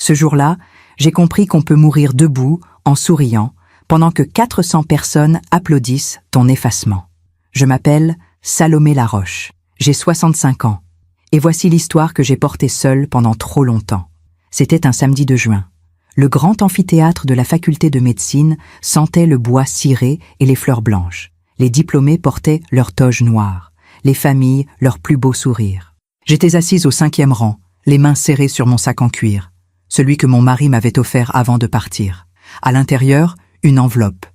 Ce jour-là, j'ai compris qu'on peut mourir debout, en souriant, pendant que 400 personnes applaudissent ton effacement. Je m'appelle Salomé Laroche. J'ai 65 ans. Et voici l'histoire que j'ai portée seule pendant trop longtemps. C'était un samedi de juin. Le grand amphithéâtre de la faculté de médecine sentait le bois ciré et les fleurs blanches. Les diplômés portaient leurs toges noires, les familles leurs plus beaux sourires. J'étais assise au 5e rang, les mains serrées sur mon sac en cuir, celui que mon mari m'avait offert avant de partir. À l'intérieur, une enveloppe,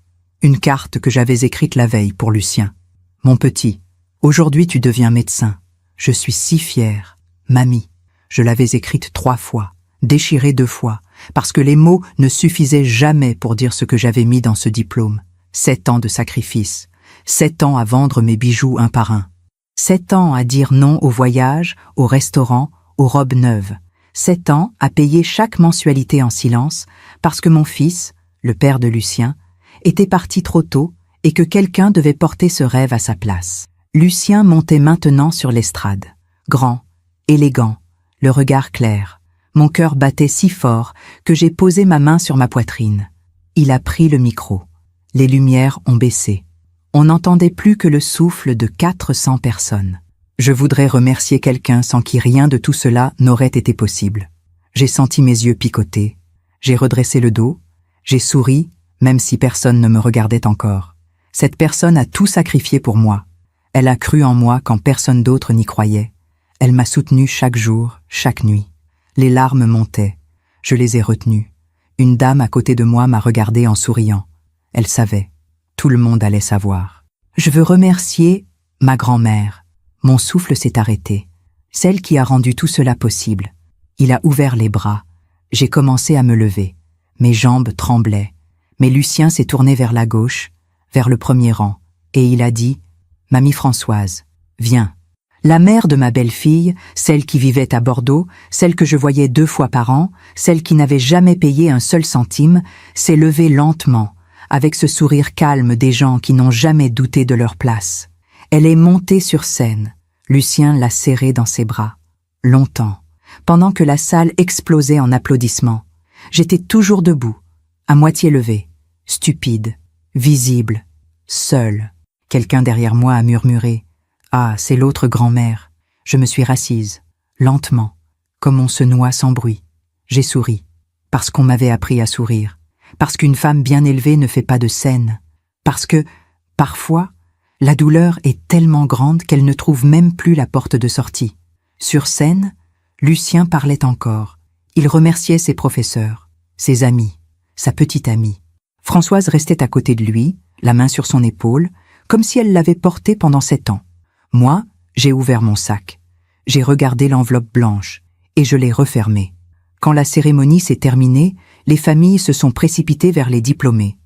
une carte que j'avais écrite la veille pour Lucien. « Mon petit, aujourd'hui tu deviens médecin. Je suis si fière. Mamie. » Je l'avais écrite 3 fois, déchirée 2 fois, parce que les mots ne suffisaient jamais pour dire ce que j'avais mis dans ce diplôme. 7 ans de sacrifice, 7 ans à vendre mes bijoux un par un, 7 ans à dire non au voyage, au restaurant, aux robes neuves, 7 ans à payer chaque mensualité en silence, parce que mon fils, le père de Lucien, était parti trop tôt et que quelqu'un devait porter ce rêve à sa place. Lucien montait maintenant sur l'estrade, grand, élégant, le regard clair. Mon cœur battait si fort que j'ai posé ma main sur ma poitrine. Il a pris le micro. Les lumières ont baissé. On n'entendait plus que le souffle de 400 personnes. Je voudrais remercier quelqu'un sans qui rien de tout cela n'aurait été possible. J'ai senti mes yeux picoter. J'ai redressé le dos. J'ai souri, même si personne ne me regardait encore. Cette personne a tout sacrifié pour moi. Elle a cru en moi quand personne d'autre n'y croyait. Elle m'a soutenu chaque jour, chaque nuit. Les larmes montaient. Je les ai retenues. Une dame à côté de moi m'a regardé en souriant. Elle savait. Tout le monde allait savoir. Je veux remercier ma grand-mère. Mon souffle s'est arrêté. Celle qui a rendu tout cela possible. Il a ouvert les bras. J'ai commencé à me lever. Mes jambes tremblaient. Mais Lucien s'est tourné vers la gauche, vers le premier rang, et il a dit « Mamie Françoise, viens ». La mère de ma belle-fille, celle qui vivait à Bordeaux, celle que je voyais 2 fois par an, celle qui n'avait jamais payé un seul centime, s'est levée lentement, avec ce sourire calme des gens qui n'ont jamais douté de leur place. Elle est montée sur scène. Lucien l'a serrée dans ses bras. Longtemps, pendant que la salle explosait en applaudissements. J'étais toujours debout, à moitié levée, stupide, visible, seule. Quelqu'un derrière moi a murmuré « Ah, c'est l'autre grand-mère ». Je me suis rassise, lentement, comme on se noie sans bruit. J'ai souri, parce qu'on m'avait appris à sourire, parce qu'une femme bien élevée ne fait pas de scène, parce que, parfois, la douleur est tellement grande qu'elle ne trouve même plus la porte de sortie. Sur scène, Lucien parlait encore. Il remerciait ses professeurs, ses amis, sa petite amie. Françoise restait à côté de lui, la main sur son épaule, comme si elle l'avait porté pendant 7 ans. Moi, j'ai ouvert mon sac. J'ai regardé l'enveloppe blanche et je l'ai refermée. Quand la cérémonie s'est terminée, les familles se sont précipitées vers les diplômés.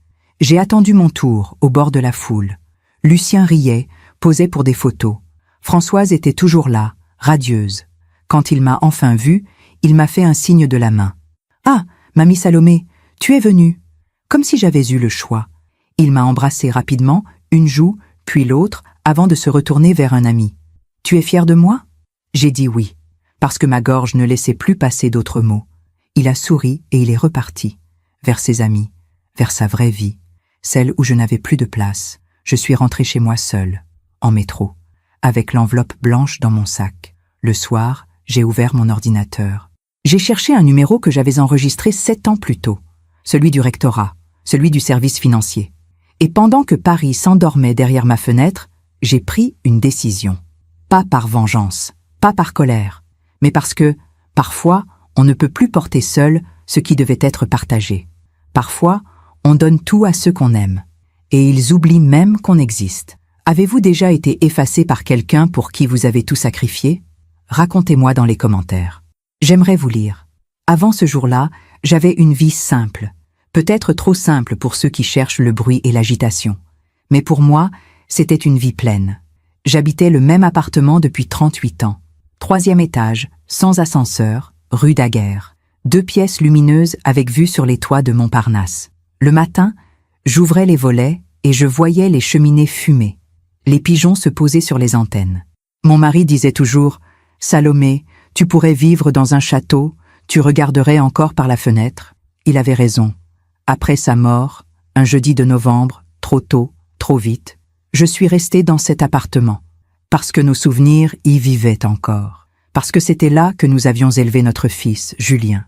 J'ai attendu mon tour, au bord de la foule. Lucien riait, posait pour des photos. Françoise était toujours là, radieuse. Quand il m'a enfin vue, il m'a fait un signe de la main. « Ah, mamie Salomé, tu es venue !» Comme si j'avais eu le choix. Il m'a embrassé rapidement, une joue, puis l'autre, avant de se retourner vers un ami. « Tu es fière de moi ?» J'ai dit oui, parce que ma gorge ne laissait plus passer d'autres mots. Il a souri et il est reparti, vers ses amis, vers sa vraie vie, celle où je n'avais plus de place. Je suis rentrée chez moi seule, en métro, avec l'enveloppe blanche dans mon sac. Le soir, j'ai ouvert mon ordinateur. J'ai cherché un numéro que j'avais enregistré 7 ans plus tôt, celui du rectorat, celui du service financier. Et pendant que Paris s'endormait derrière ma fenêtre, j'ai pris une décision. Pas par vengeance, pas par colère, mais parce que, parfois, on ne peut plus porter seul ce qui devait être partagé. Parfois, on donne tout à ceux qu'on aime, et ils oublient même qu'on existe. Avez-vous déjà été effacé par quelqu'un pour qui vous avez tout sacrifié? Racontez-moi dans les commentaires. J'aimerais vous lire. Avant ce jour-là, j'avais une vie simple, peut-être trop simple pour ceux qui cherchent le bruit et l'agitation. Mais pour moi, c'était une vie pleine. J'habitais le même appartement depuis 38 ans. 3e étage, sans ascenseur, rue Daguerre. 2 pièces lumineuses avec vue sur les toits de Montparnasse. Le matin, j'ouvrais les volets et je voyais les cheminées fumer. Les pigeons se posaient sur les antennes. Mon mari disait toujours « Salomé, tu pourrais vivre dans un château, Tu regarderais encore par la fenêtre? Il avait raison. Après sa mort, un jeudi de novembre, trop tôt, trop vite, je suis restée dans cet appartement, parce que nos souvenirs y vivaient encore, parce que c'était là que nous avions élevé notre fils, Julien,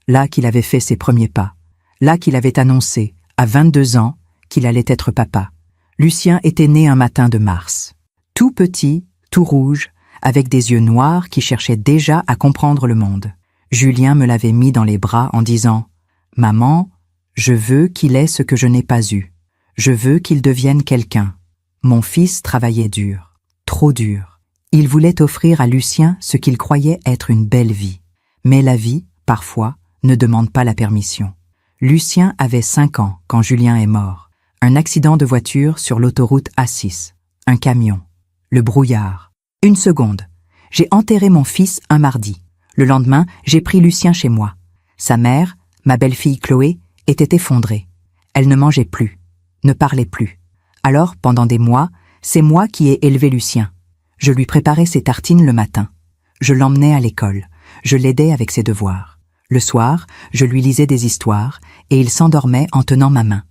là qu'il avait fait ses premiers pas, là qu'il avait annoncé, à 22 ans, qu'il allait être papa. Lucien était né un matin de mars. Tout petit, tout rouge, avec des yeux noirs qui cherchaient déjà à comprendre le monde. Julien me l'avait mis dans les bras en disant « Maman, je veux qu'il ait ce que je n'ai pas eu. Je veux qu'il devienne quelqu'un. » Mon fils travaillait dur, trop dur. Il voulait offrir à Lucien ce qu'il croyait être une belle vie. Mais la vie, parfois, ne demande pas la permission. Lucien avait 5 ans quand Julien est mort. Un accident de voiture sur l'autoroute A6. Un camion. Le brouillard. Une seconde. J'ai enterré mon fils un mardi. Le lendemain, j'ai pris Lucien chez moi. Sa mère, ma belle-fille Chloé, était effondrée. Elle ne mangeait plus, ne parlait plus. Alors, pendant des mois, c'est moi qui ai élevé Lucien. Je lui préparais ses tartines le matin. Je l'emmenais à l'école. Je l'aidais avec ses devoirs. Le soir, je lui lisais des histoires et il s'endormait en tenant ma main.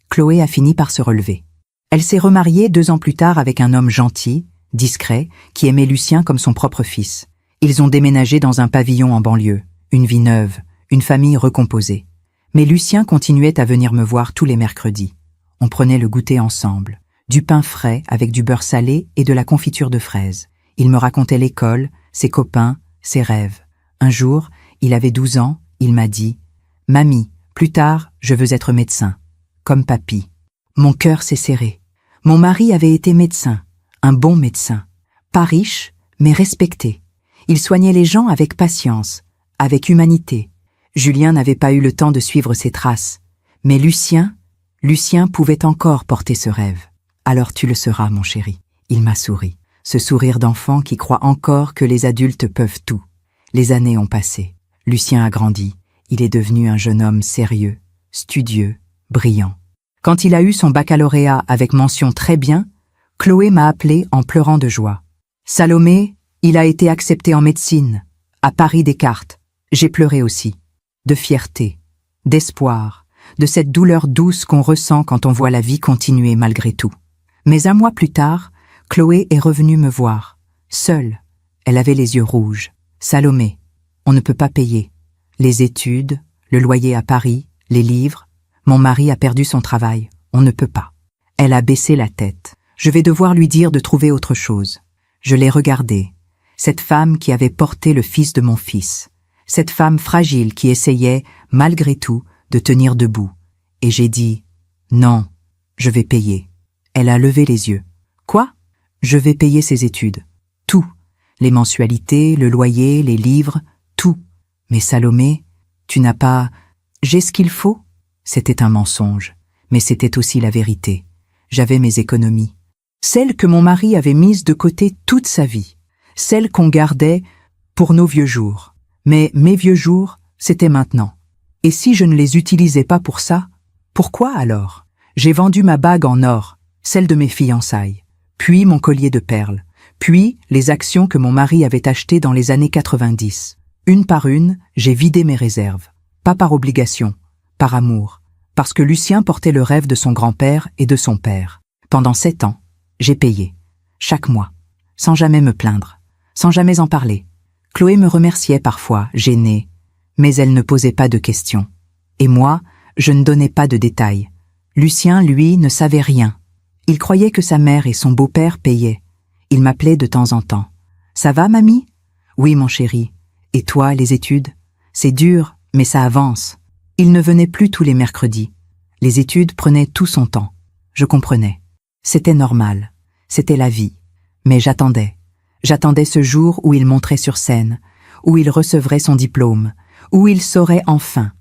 Chloé a fini par se relever. Elle s'est remariée 2 ans plus tard avec un homme gentil, discret, qui aimait Lucien comme son propre fils. Ils ont déménagé dans un pavillon en banlieue, une vie neuve, une famille recomposée. Mais Lucien continuait à venir me voir tous les mercredis. On prenait le goûter ensemble, du pain frais avec du beurre salé et de la confiture de fraises. Il me racontait l'école, ses copains, ses rêves. Un jour, il avait 12 ans, il m'a dit « Mamie, plus tard, je veux être médecin, comme papy. » Mon cœur s'est serré. Mon mari avait été médecin, un bon médecin. Pas riche, mais respecté. Il soignait les gens avec patience, avec humanité. Julien n'avait pas eu le temps de suivre ses traces. Mais Lucien pouvait encore porter ce rêve. Alors tu le seras, mon chéri. Il m'a souri. Ce sourire d'enfant qui croit encore que les adultes peuvent tout. Les années ont passé. Lucien a grandi. Il est devenu un jeune homme sérieux, studieux, brillant. Quand il a eu son baccalauréat avec mention très bien, Chloé m'a appelé en pleurant de joie. « Salomé, il a été accepté en médecine, à Paris Descartes. » J'ai pleuré aussi. De fierté, d'espoir, de cette douleur douce qu'on ressent quand on voit la vie continuer malgré tout. Mais un mois plus tard, Chloé est revenue me voir. Seule, elle avait les yeux rouges. « Salomé, on ne peut pas payer. Les études, le loyer à Paris, les livres. Mon mari a perdu son travail. On ne peut pas. » Elle a baissé la tête. Je vais devoir lui dire de trouver autre chose. Je l'ai regardée. Cette femme qui avait porté le fils de mon fils. Cette femme fragile qui essayait, malgré tout, de tenir debout. Et j'ai dit « Non, je vais payer. » Elle a levé les yeux. « Quoi ? Je vais payer ses études. Tout. Les mensualités, le loyer, les livres, tout. Mais Salomé, tu n'as pas... J'ai ce qu'il faut ?» C'était un mensonge, mais c'était aussi la vérité. J'avais mes économies. Celles que mon mari avait mises de côté toute sa vie. Celles qu'on gardait pour nos vieux jours. Mais mes vieux jours, c'était maintenant. Et si je ne les utilisais pas pour ça, pourquoi alors? J'ai vendu ma bague en or, celle de mes fiançailles, puis mon collier de perles, puis les actions que mon mari avait achetées dans les années 90. Une par une, j'ai vidé mes réserves. Pas par obligation, par amour, parce que Lucien portait le rêve de son grand-père et de son père. Pendant 7 ans, j'ai payé, chaque mois, sans jamais me plaindre, sans jamais en parler. Chloé me remerciait parfois, gênée, mais elle ne posait pas de questions. Et moi, je ne donnais pas de détails. Lucien, lui, ne savait rien. Il croyait que sa mère et son beau-père payaient. Il m'appelait de temps en temps. « Ça va, mamie ?»« Oui, mon chéri. Et toi, les études ? C'est dur, mais ça avance. » Il ne venait plus tous les mercredis. Les études prenaient tout son temps. Je comprenais. C'était normal. C'était la vie. Mais j'attendais. J'attendais ce jour où il monterait sur scène, où il recevrait son diplôme, où il saurait enfin.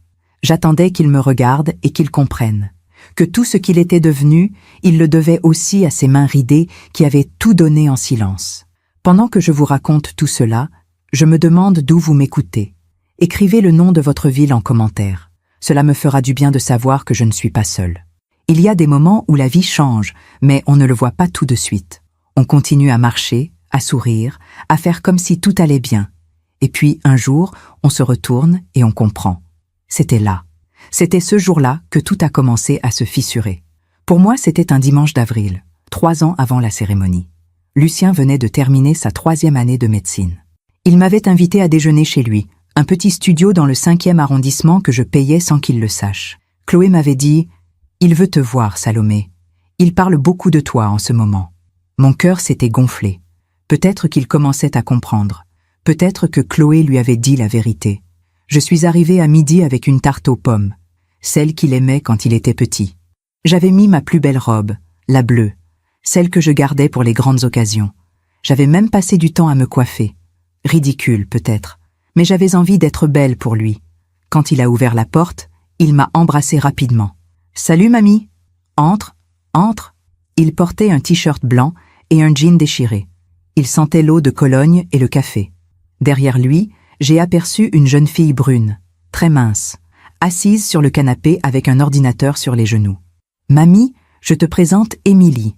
J'attendais qu'il me regarde et qu'il comprenne. Que tout ce qu'il était devenu, il le devait aussi à ses mains ridées qui avaient tout donné en silence. Pendant que je vous raconte tout cela, je me demande d'où vous m'écoutez. Écrivez le nom de votre ville en commentaire. Cela me fera du bien de savoir que je ne suis pas seule. Il y a des moments où la vie change, mais on ne le voit pas tout de suite. On continue à marcher, à sourire, à faire comme si tout allait bien. Et puis, un jour, on se retourne et on comprend. C'était là. C'était ce jour-là que tout a commencé à se fissurer. Pour moi, c'était un dimanche d'avril, 3 ans avant la cérémonie. Lucien venait de terminer sa 3e année de médecine. Il m'avait invité à déjeuner chez lui, un petit studio dans le 5e arrondissement que je payais sans qu'il le sache. Chloé m'avait dit « Il veut te voir, Salomé. Il parle beaucoup de toi en ce moment. » Mon cœur s'était gonflé. Peut-être qu'il commençait à comprendre. Peut-être que Chloé lui avait dit la vérité. Je suis arrivée à midi avec une tarte aux pommes, celle qu'il aimait quand il était petit. J'avais mis ma plus belle robe, la bleue, celle que je gardais pour les grandes occasions. J'avais même passé du temps à me coiffer. Ridicule, peut-être, mais j'avais envie d'être belle pour lui. Quand il a ouvert la porte, il m'a embrassée rapidement. « Salut, mamie !»« Entre, entre !» Il portait un t-shirt blanc et un jean déchiré. Il sentait l'eau de Cologne et le café. Derrière lui, j'ai aperçu une jeune fille brune, très mince, assise sur le canapé avec un ordinateur sur les genoux. « Mamie, je te présente Émilie,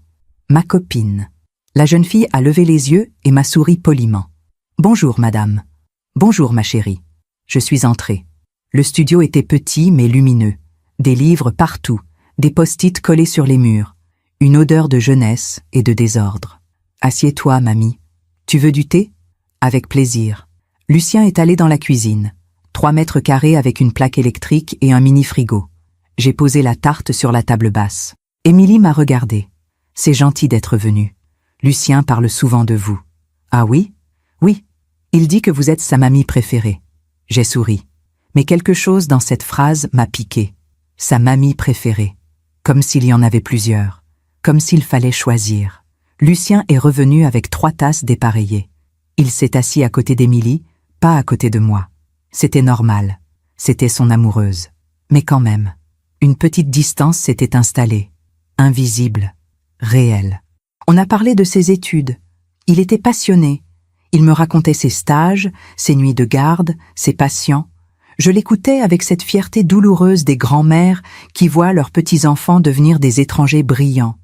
ma copine. » La jeune fille a levé les yeux et m'a souri poliment. « Bonjour, madame. »« Bonjour, ma chérie. » Je suis entrée. Le studio était petit mais lumineux. Des livres partout, des post-it collés sur les murs. Une odeur de jeunesse et de désordre. « Assieds-toi, mamie. Tu veux du thé ?»« Avec plaisir. » Lucien est allé dans la cuisine. 3 mètres carrés avec une plaque électrique et un mini-frigo. J'ai posé la tarte sur la table basse. Émilie m'a regardée. « C'est gentil d'être venu. Lucien parle souvent de vous. »« Ah oui ? » ?»« Oui. Il dit que vous êtes sa mamie préférée. » J'ai souri. Mais quelque chose dans cette phrase m'a piqué. Sa mamie préférée. Comme s'il y en avait plusieurs. Comme s'il fallait choisir. Lucien est revenu avec 3 tasses dépareillées. Il s'est assis à côté d'Émilie, pas à côté de moi. C'était normal. C'était son amoureuse. Mais quand même, une petite distance s'était installée. Invisible. Réelle. On a parlé de ses études. Il était passionné. Il me racontait ses stages, ses nuits de garde, ses patients. Je l'écoutais avec cette fierté douloureuse des grands-mères qui voient leurs petits-enfants devenir des étrangers brillants.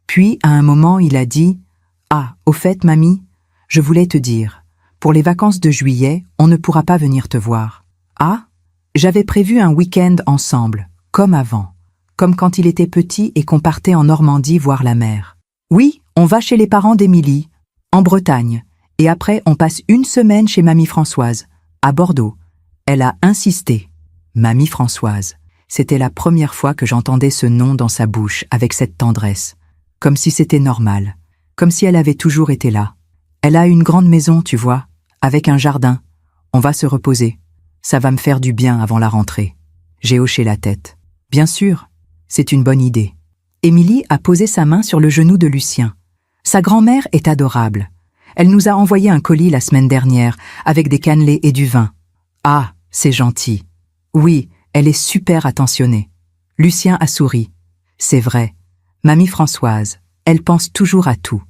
Puis, à un moment, il a dit « Ah, au fait, mamie, je voulais te dire, pour les vacances de juillet, on ne pourra pas venir te voir. »« Ah ?» J'avais prévu un week-end ensemble, comme avant, comme quand il était petit et qu'on partait en Normandie voir la mer. « Oui, on va chez les parents d'Émilie, en Bretagne, et après on passe une semaine chez mamie Françoise, à Bordeaux. » Elle a insisté. Mamie Françoise. C'était la première fois que j'entendais ce nom dans sa bouche avec cette tendresse. Comme si c'était normal. Comme si elle avait toujours été là. Elle a une grande maison, tu vois, avec un jardin. On va se reposer. Ça va me faire du bien avant la rentrée. J'ai hoché la tête. Bien sûr, c'est une bonne idée. Émilie a posé sa main sur le genou de Lucien. Sa grand-mère est adorable. Elle nous a envoyé un colis la semaine dernière avec des cannelés et du vin. Ah, c'est gentil. Oui, elle est super attentionnée. Lucien a souri. C'est vrai. Mamie Françoise, elle pense toujours à tout.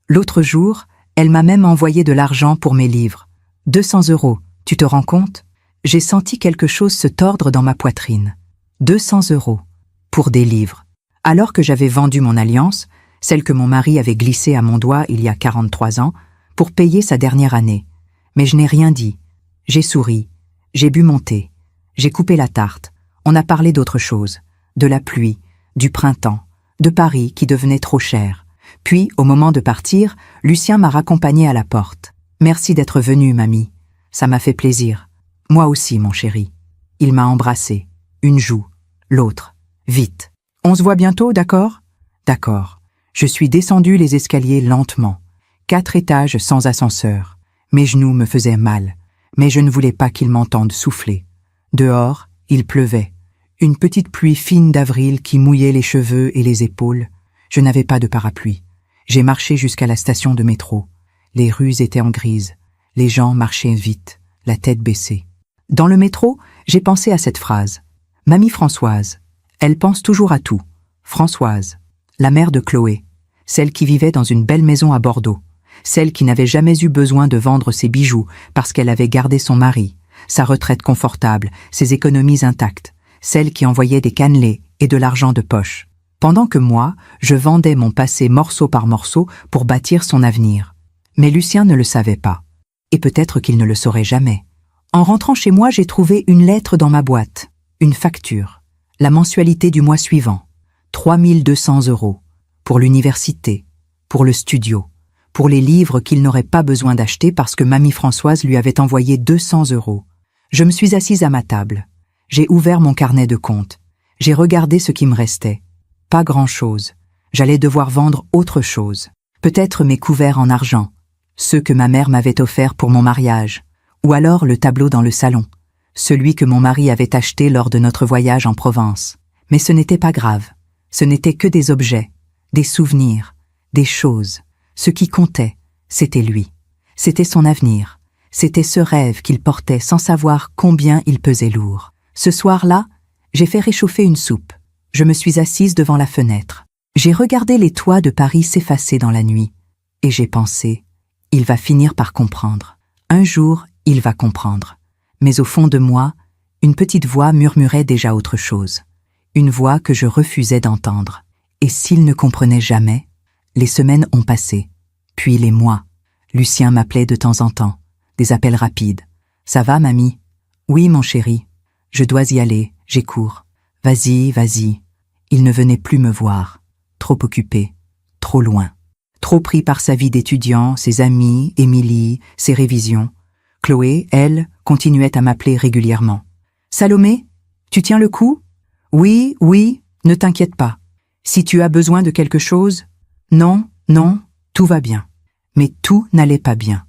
L'autre jour, elle m'a même envoyé de l'argent pour mes livres. 200 €, tu te rends compte? J'ai senti quelque chose se tordre dans ma poitrine. 200 €. Pour des livres. Alors que j'avais vendu mon alliance, celle que mon mari avait glissée à mon doigt il y a 43 ans, pour payer sa dernière année. Mais je n'ai rien dit. J'ai souri. J'ai bu mon thé. J'ai coupé la tarte. On a parlé d'autre chose. De la pluie, du printemps, de Paris qui devenait trop cher. Puis, au moment de partir, Lucien m'a raccompagnée à la porte. « Merci d'être venue, mamie. Ça m'a fait plaisir. Moi aussi, mon chéri. » Il m'a embrassée. Une joue, l'autre. Vite. « On se voit bientôt, d'accord ?»« D'accord. » Je suis descendue les escaliers lentement. 4 étages sans ascenseur. Mes genoux me faisaient mal. Mais je ne voulais pas qu'ils m'entendent souffler. Dehors, il pleuvait. Une petite pluie fine d'avril qui mouillait les cheveux et les épaules. Je n'avais pas de parapluie. J'ai marché jusqu'à la station de métro. Les rues étaient en grise. Les gens marchaient vite, la tête baissée. Dans le métro, j'ai pensé à cette phrase. Mamie Françoise. Elle pense toujours à tout. Françoise, la mère de Chloé, celle qui vivait dans une belle maison à Bordeaux. Celle qui n'avait jamais eu besoin de vendre ses bijoux parce qu'elle avait gardé son mari, sa retraite confortable, ses économies intactes, celle qui envoyait des cannelés et de l'argent de poche, pendant que moi, je vendais mon passé morceau par morceau pour bâtir son avenir. Mais Lucien ne le savait pas, et peut-être qu'il ne le saurait jamais. En rentrant chez moi, j'ai trouvé une lettre dans ma boîte, une facture, la mensualité du mois suivant, 3200 €, pour l'université, pour le studio, pour les livres qu'il n'aurait pas besoin d'acheter parce que mamie Françoise lui avait envoyé 200 €. Je me suis assise à ma table. J'ai ouvert mon carnet de comptes. J'ai regardé ce qui me restait. Pas grand-chose. J'allais devoir vendre autre chose. Peut-être mes couverts en argent, ceux que ma mère m'avait offerts pour mon mariage, ou alors le tableau dans le salon, celui que mon mari avait acheté lors de notre voyage en Provence. Mais ce n'était pas grave. Ce n'était que des objets, des souvenirs, des choses. Ce qui comptait, c'était lui. C'était son avenir. C'était ce rêve qu'il portait sans savoir combien il pesait lourd. Ce soir-là, j'ai fait réchauffer une soupe. Je me suis assise devant la fenêtre. J'ai regardé les toits de Paris s'effacer dans la nuit. Et j'ai pensé, il va finir par comprendre. Un jour, il va comprendre. Mais au fond de moi, une petite voix murmurait déjà autre chose. Une voix que je refusais d'entendre. Et s'il ne comprenait jamais? Les semaines ont passé, puis les mois. Lucien m'appelait de temps en temps, des appels rapides. « Ça va, mamie ?»« Oui, mon chéri. Je dois y aller, j'ai cours. Vas-y, vas-y. » Il ne venait plus me voir. Trop occupé, trop loin. Trop pris par sa vie d'étudiant, ses amis, Émilie, ses révisions. Chloé, elle, continuait à m'appeler régulièrement. « Salomé, tu tiens le coup ? » « Oui, oui, ne t'inquiète pas. Si tu as besoin de quelque chose ? » « Non, non, tout va bien. » Mais tout n'allait pas bien.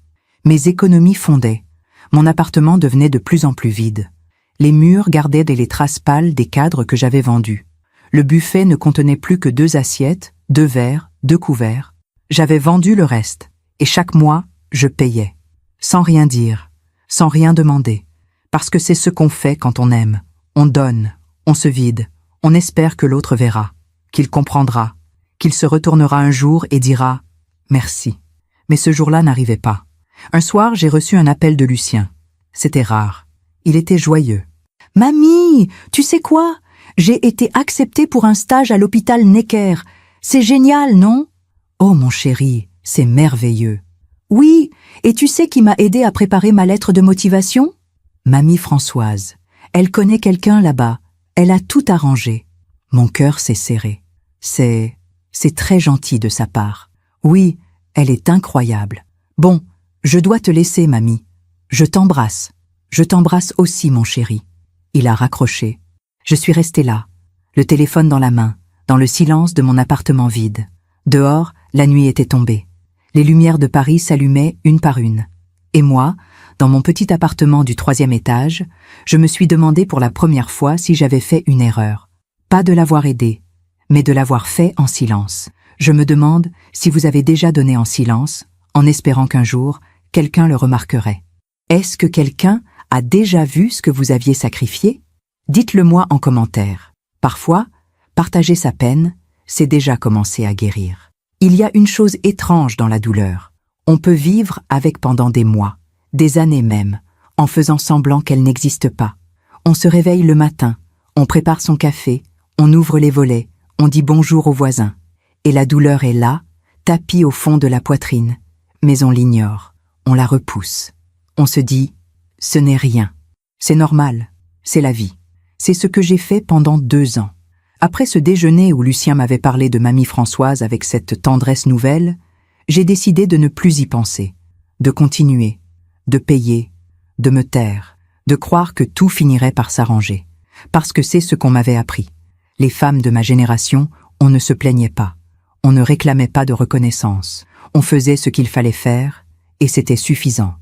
Mes économies fondaient. Mon appartement devenait de plus en plus vide. Les murs gardaient les traces pâles des cadres que j'avais vendus. Le buffet ne contenait plus que 2 assiettes, 2 verres, 2 couverts. J'avais vendu le reste, et chaque mois, je payais. Sans rien dire, sans rien demander. Parce que c'est ce qu'on fait quand on aime. On donne, on se vide, on espère que l'autre verra, qu'il comprendra, qu'il se retournera un jour et dira « merci ». Mais ce jour-là n'arrivait pas. Un soir, j'ai reçu un appel de Lucien. C'était rare. Il était joyeux. « Mamie, tu sais quoi? J'ai été acceptée pour un stage à l'hôpital Necker. C'est génial, non? »« Oh, mon chéri, c'est merveilleux. »« Oui, et tu sais qui m'a aidé à préparer ma lettre de motivation? » Mamie Françoise. Elle connaît quelqu'un là-bas. Elle a tout arrangé. Mon cœur s'est serré. C'est très gentil de sa part. Oui, elle est incroyable. Bon, je dois te laisser, mamie. Je t'embrasse. Je t'embrasse aussi, mon chéri. Il a raccroché. Je suis restée là, le téléphone dans la main, dans le silence de mon appartement vide. Dehors, la nuit était tombée. Les lumières de Paris s'allumaient une par une. Et moi, dans mon petit appartement du 3e étage, je me suis demandé pour la première fois si j'avais fait une erreur. Pas de l'avoir aidé, mais de l'avoir fait en silence. Je me demande si vous avez déjà donné en silence, en espérant qu'un jour, quelqu'un le remarquerait. Est-ce que quelqu'un a déjà vu ce que vous aviez sacrifié? Dites-le-moi en commentaire. Parfois, partager sa peine, c'est déjà commencer à guérir. Il y a une chose étrange dans la douleur. On peut vivre avec pendant des mois, des années même, en faisant semblant qu'elle n'existe pas. On se réveille le matin, on prépare son café, on ouvre les volets, on dit bonjour aux voisins. Et la douleur est là, tapie au fond de la poitrine. Mais on l'ignore, on la repousse. On se dit, ce n'est rien. C'est normal, c'est la vie. C'est ce que j'ai fait pendant 2 ans. Après ce déjeuner où Lucien m'avait parlé de mamie Françoise avec cette tendresse nouvelle, j'ai décidé de ne plus y penser, de continuer, de payer, de me taire, de croire que tout finirait par s'arranger. Parce que c'est ce qu'on m'avait appris. Les femmes de ma génération, on ne se plaignait pas. On ne réclamait pas de reconnaissance. On faisait ce qu'il fallait faire, et c'était suffisant.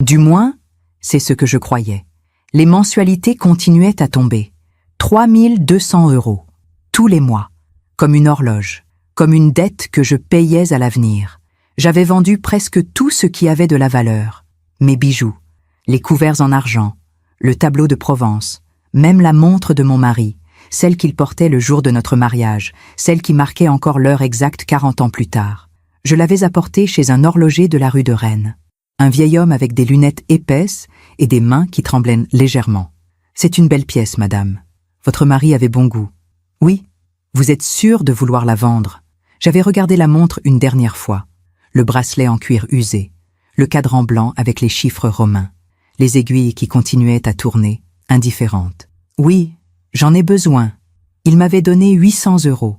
Du moins, c'est ce que je croyais. Les mensualités continuaient à tomber. 3200 €, tous les mois, comme une horloge, comme une dette que je payais à l'avenir. J'avais vendu presque tout ce qui avait de la valeur. Mes bijoux, les couverts en argent, le tableau de Provence, même la montre de mon mari, celle qu'il portait le jour de notre mariage, celle qui marquait encore l'heure exacte 40 ans plus tard. Je l'avais apportée chez un horloger de la rue de Rennes. Un vieil homme avec des lunettes épaisses et des mains qui tremblaient légèrement. « C'est une belle pièce, madame. Votre mari avait bon goût. »« Oui, vous êtes sûre de vouloir la vendre. J'avais regardé la montre une dernière fois. Le bracelet en cuir usé, le cadran blanc avec les chiffres romains. les aiguilles qui continuaient à tourner, indifférentes. Oui, j'en ai besoin. Il m'avait donné 800 €.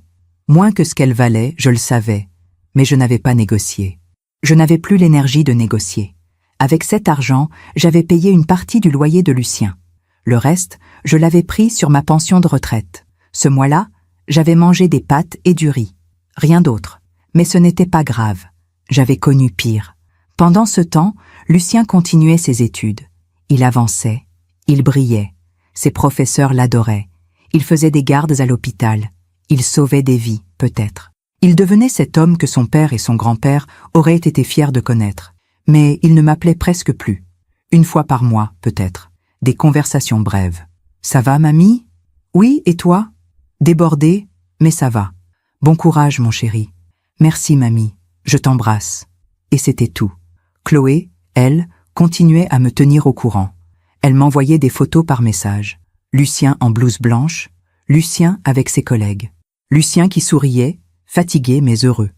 Moins que ce qu'elle valait, je le savais, mais je n'avais pas négocié. Je n'avais plus l'énergie de négocier. Avec cet argent, j'avais payé une partie du loyer de Lucien. Le reste, je l'avais pris sur ma pension de retraite. Ce mois-là, j'avais mangé des pâtes et du riz. Rien d'autre. Mais ce n'était pas grave. J'avais connu pire. Pendant ce temps, Lucien continuait ses études. Il avançait, il brillait. Ses professeurs l'adoraient. Il faisait des gardes à l'hôpital. Il sauvait des vies, peut-être. Il devenait cet homme que son père et son grand-père auraient été fiers de connaître. Mais il ne m'appelait presque plus. Une fois par mois, peut-être. Des conversations brèves. « Ça va, mamie ? » ?»« Oui, et toi ? » ?»« Débordé, mais ça va. »« Bon courage, mon chéri. »« Merci, mamie. Je t'embrasse. » Et c'était tout. Chloé, elle, continuait à me tenir au courant. Elle m'envoyait des photos par message. Lucien en blouse blanche, Lucien avec ses collègues. Lucien qui souriait, fatigué mais heureux.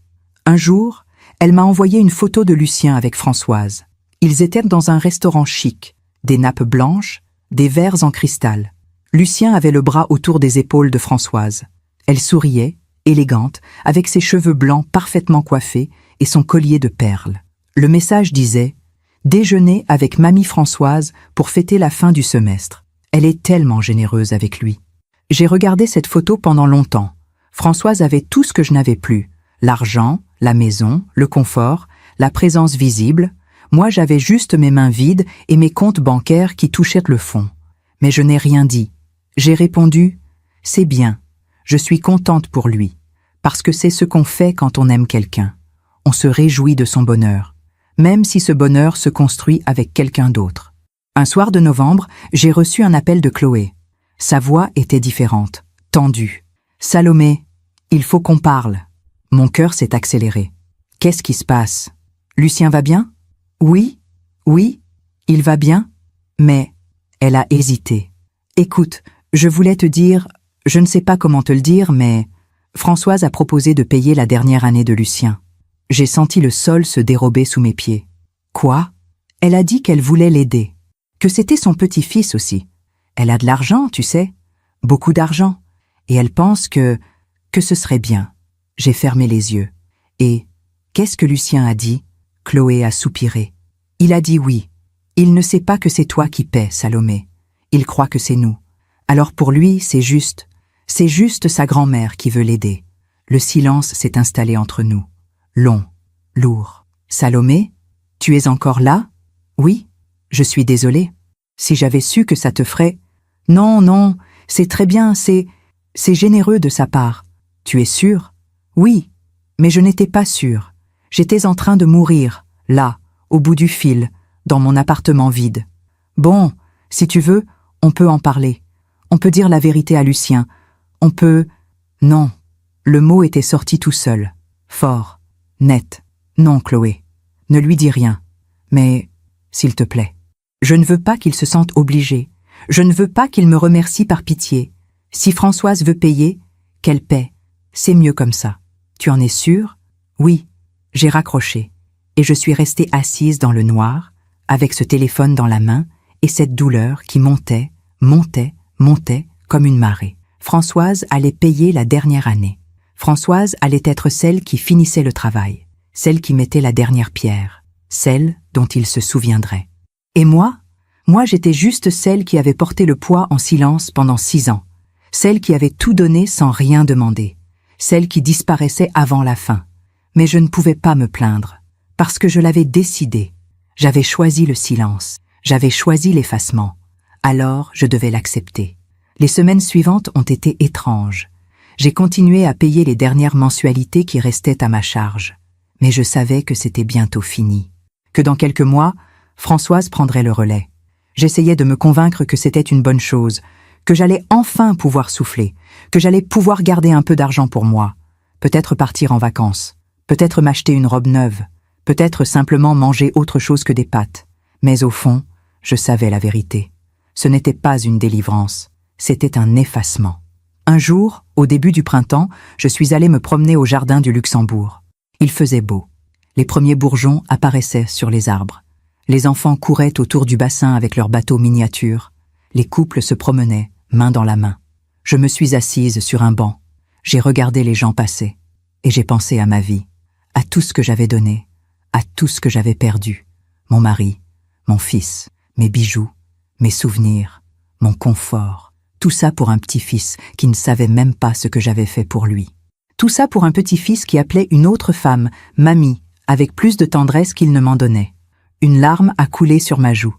Un jour, elle m'a envoyé une photo de Lucien avec Françoise. Ils étaient dans un restaurant chic, des nappes blanches, des verres en cristal. Lucien avait le bras autour des épaules de Françoise. Elle souriait, élégante, avec ses cheveux blancs parfaitement coiffés et son collier de perles. Le message disait « Déjeuner avec mamie Françoise pour fêter la fin du semestre. Elle est tellement généreuse avec lui. » J'ai regardé cette photo pendant longtemps. Françoise avait tout ce que je n'avais plus. L'argent, la maison, le confort, la présence visible. Moi, j'avais juste mes mains vides et mes comptes bancaires qui touchaient le fond. Mais je n'ai rien dit. J'ai répondu « C'est bien. Je suis contente pour lui. Parce que c'est ce qu'on fait quand on aime quelqu'un. On se réjouit de son bonheur. Même si ce bonheur se construit avec quelqu'un d'autre. » Un soir de novembre, j'ai reçu un appel de Chloé. Sa voix était différente, tendue. « Salomé, il faut qu'on parle. » Mon cœur s'est accéléré. « Qu'est-ce qui se passe? Lucien va bien? »« Oui, oui, il va bien. » Mais elle a hésité. « Écoute, je voulais te dire, je ne sais pas comment te le dire, mais Françoise a proposé de payer la dernière année de Lucien. » J'ai senti le sol se dérober sous mes pieds. « Quoi? » Elle a dit qu'elle voulait l'aider. Que c'était son petit-fils aussi. Elle a de l'argent, tu sais. Beaucoup d'argent. Et elle pense que ce serait bien. J'ai fermé les yeux. Et qu'est-ce que Lucien a dit? Chloé a soupiré. Il a dit oui. Il ne sait pas que c'est toi qui paies, Salomé. Il croit que c'est nous. Alors pour lui, c'est juste. C'est juste sa grand-mère qui veut l'aider. Le silence s'est installé entre nous. Long, lourd. Salomé, tu es encore là? Oui, je suis désolée. Si j'avais su que ça te ferait... Non, non, c'est très bien, c'est généreux de sa part. Tu es sûre? Oui, mais je n'étais pas sûre. J'étais en train de mourir, là, au bout du fil, dans mon appartement vide. Bon, si tu veux, on peut en parler. On peut dire la vérité à Lucien. On peut... Non. Le mot était sorti tout seul. Fort. Net. Non, Chloé. Ne lui dis rien. Mais, s'il te plaît. Je ne veux pas qu'il se sente obligé. Je ne veux pas qu'il me remercie par pitié. Si Françoise veut payer, qu'elle paie. C'est mieux comme ça. Tu en es sûre? Oui. J'ai raccroché. Et je suis restée assise dans le noir, avec ce téléphone dans la main, et cette douleur qui montait, montait, montait, comme une marée. Françoise allait payer la dernière année. Françoise allait être celle qui finissait le travail, celle qui mettait la dernière pierre, celle dont il se souviendrait. Et moi j'étais juste celle qui avait porté le poids en silence pendant 6 ans, celle qui avait tout donné sans rien demander, celle qui disparaissait avant la fin. Mais je ne pouvais pas me plaindre, parce que je l'avais décidé. J'avais choisi le silence, j'avais choisi l'effacement. Alors je devais l'accepter. Les semaines suivantes ont été étranges. J'ai continué à payer les dernières mensualités qui restaient à ma charge. Mais je savais que c'était bientôt fini. Que dans quelques mois, Françoise prendrait le relais. J'essayais de me convaincre que c'était une bonne chose, que j'allais enfin pouvoir souffler, que j'allais pouvoir garder un peu d'argent pour moi, peut-être partir en vacances, peut-être m'acheter une robe neuve, peut-être simplement manger autre chose que des pâtes. Mais au fond, je savais la vérité. Ce n'était pas une délivrance, c'était un effacement. Un jour, au début du printemps, je suis allée me promener au jardin du Luxembourg. Il faisait beau. Les premiers bourgeons apparaissaient sur les arbres. Les enfants couraient autour du bassin avec leurs bateaux miniatures. Les couples se promenaient, main dans la main. Je me suis assise sur un banc. J'ai regardé les gens passer. Et j'ai pensé à ma vie, à tout ce que j'avais donné, à tout ce que j'avais perdu. Mon mari, mon fils, mes bijoux, mes souvenirs, mon confort. Tout ça pour un petit-fils qui ne savait même pas ce que j'avais fait pour lui. Tout ça pour un petit-fils qui appelait une autre femme, mamie, avec plus de tendresse qu'il ne m'en donnait. Une larme a coulé sur ma joue.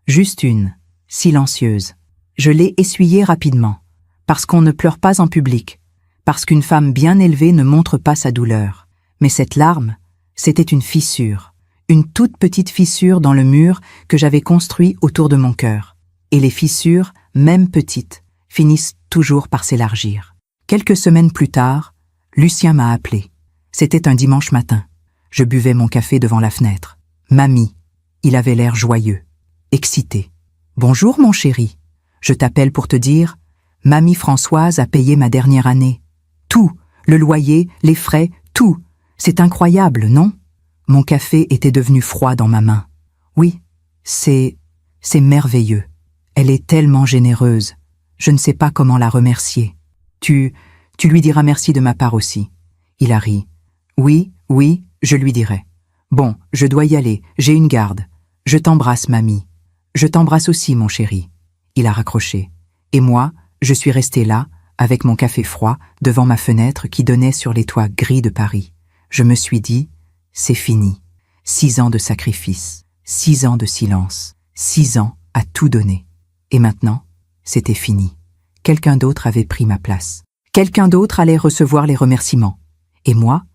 Juste une, silencieuse. Je l'ai essuyée rapidement, parce qu'on ne pleure pas en public, parce qu'une femme bien élevée ne montre pas sa douleur. Mais cette larme, c'était une fissure, une toute petite fissure dans le mur que j'avais construit autour de mon cœur. Et les fissures, même petites, finissent toujours par s'élargir. Quelques semaines plus tard, Lucien m'a appelé. C'était un dimanche matin. Je buvais mon café devant la fenêtre. Mamie, il avait l'air joyeux, excité. « Bonjour mon chéri, je t'appelle pour te dire, Mamie Françoise a payé ma dernière année. Tout, le loyer, les frais, tout. C'est incroyable, non ?» Mon café était devenu froid dans ma main. Oui, c'est merveilleux. Elle est tellement généreuse. Je ne sais pas comment la remercier. Tu lui diras merci de ma part aussi. Il a ri. Oui, je lui dirai. Bon, je dois y aller, j'ai une garde. Je t'embrasse, mamie. Je t'embrasse aussi, mon chéri. Il a raccroché. Et moi, je suis restée là, avec mon café froid, devant ma fenêtre qui donnait sur les toits gris de Paris. Je me suis dit, c'est fini. 6 ans de sacrifice, 6 ans de silence, 6 ans à tout donner. Et maintenant, c'était fini. Quelqu'un d'autre avait pris ma place. Quelqu'un d'autre allait recevoir les remerciements. Et moi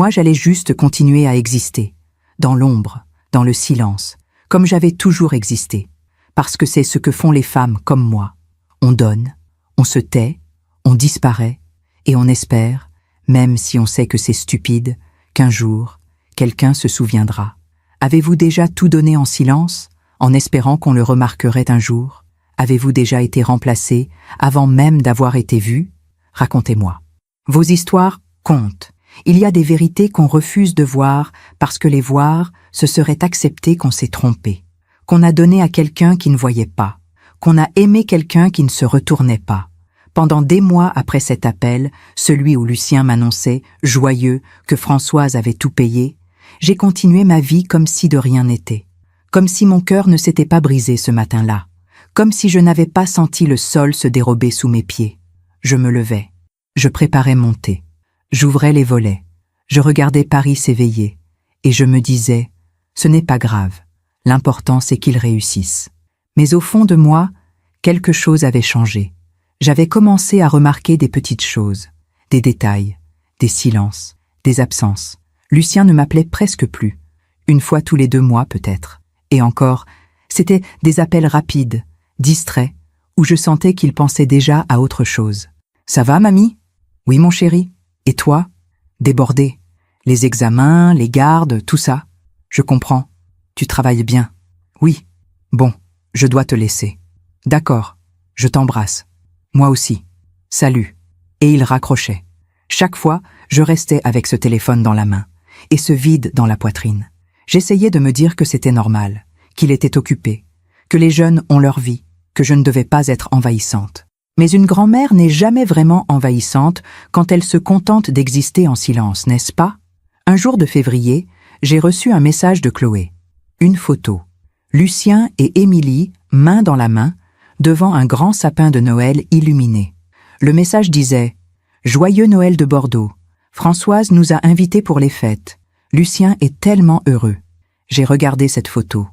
j'allais juste continuer à exister, dans l'ombre, dans le silence, comme j'avais toujours existé, parce que c'est ce que font les femmes comme moi. On donne, on se tait, on disparaît, et on espère, même si on sait que c'est stupide, qu'un jour, quelqu'un se souviendra. Avez-vous déjà tout donné en silence, en espérant qu'on le remarquerait un jour? Avez-vous déjà été remplacé avant même d'avoir été vu? Racontez-moi. Vos histoires comptent. Il y a des vérités qu'on refuse de voir parce que les voir, ce serait accepter qu'on s'est trompé, qu'on a donné à quelqu'un qui ne voyait pas, qu'on a aimé quelqu'un qui ne se retournait pas. Pendant des mois après cet appel, celui où Lucien m'annonçait, joyeux, que Françoise avait tout payé, j'ai continué ma vie comme si de rien n'était, comme si mon cœur ne s'était pas brisé ce matin-là, comme si je n'avais pas senti le sol se dérober sous mes pieds. Je me levais, je préparais mon thé, j'ouvrais les volets, je regardais Paris s'éveiller, et je me disais, ce n'est pas grave, l'important c'est qu'il réussisse. Mais au fond de moi, quelque chose avait changé. J'avais commencé à remarquer des petites choses, des détails, des silences, des absences. Lucien ne m'appelait presque plus, une fois tous les 2 mois peut-être. Et encore, c'était des appels rapides, distraits, où je sentais qu'il pensait déjà à autre chose. « Ça va, mamie ?»« Oui, mon chéri. Et toi ?»« Débordé. Les examens, les gardes, tout ça. Je comprends. Tu travailles bien. »« Oui. Bon, je dois te laisser. »« D'accord. Je t'embrasse. »« Moi aussi. Salut. » Et il raccrochait. Chaque fois, je restais avec ce téléphone dans la main, et ce vide dans la poitrine. J'essayais de me dire que c'était normal, qu'il était occupé, que les jeunes ont leur vie, que je ne devais pas être envahissante. Mais une grand-mère n'est jamais vraiment envahissante quand elle se contente d'exister en silence, n'est-ce pas? Un jour de février, j'ai reçu un message de Chloé. Une photo. Lucien et Émilie, main dans la main, devant un grand sapin de Noël illuminé. Le message disait « Joyeux Noël de Bordeaux. Françoise nous a invités pour les fêtes. Lucien est tellement heureux. » J'ai regardé cette photo.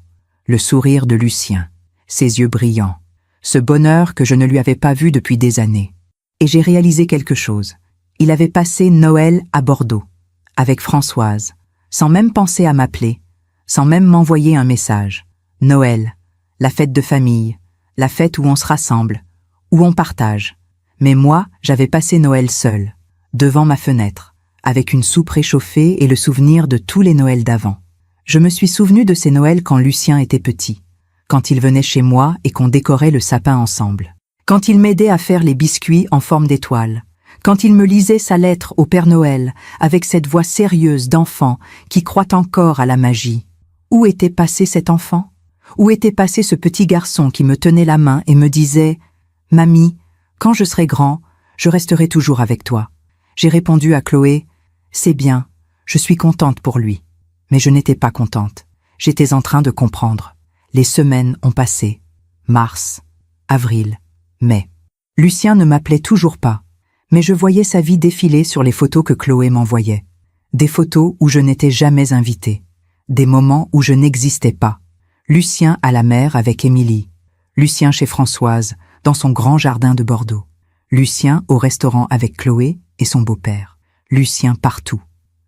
Le sourire de Lucien, ses yeux brillants, ce bonheur que je ne lui avais pas vu depuis des années. Et j'ai réalisé quelque chose. Il avait passé Noël à Bordeaux, avec Françoise, sans même penser à m'appeler, sans même m'envoyer un message. Noël, la fête de famille, la fête où on se rassemble, où on partage. Mais moi, j'avais passé Noël seul, devant ma fenêtre, avec une soupe réchauffée et le souvenir de tous les Noëls d'avant. Je me suis souvenu de ces Noëls quand Lucien était petit, quand il venait chez moi et qu'on décorait le sapin ensemble, quand il m'aidait à faire les biscuits en forme d'étoile, quand il me lisait sa lettre au Père Noël avec cette voix sérieuse d'enfant qui croit encore à la magie. Où était passé cet enfant? Où était passé ce petit garçon qui me tenait la main et me disait « Mamie, quand je serai grand, je resterai toujours avec toi ». J'ai répondu à Chloé « C'est bien, je suis contente pour lui ». Mais je n'étais pas contente. J'étais en train de comprendre. Les semaines ont passé. Mars, avril, mai. Lucien ne m'appelait toujours pas, mais je voyais sa vie défiler sur les photos que Chloé m'envoyait. Des photos où je n'étais jamais invitée. Des moments où je n'existais pas. Lucien à la mer avec Émilie. Lucien chez Françoise, dans son grand jardin de Bordeaux. Lucien au restaurant avec Chloé et son beau-père. Lucien partout.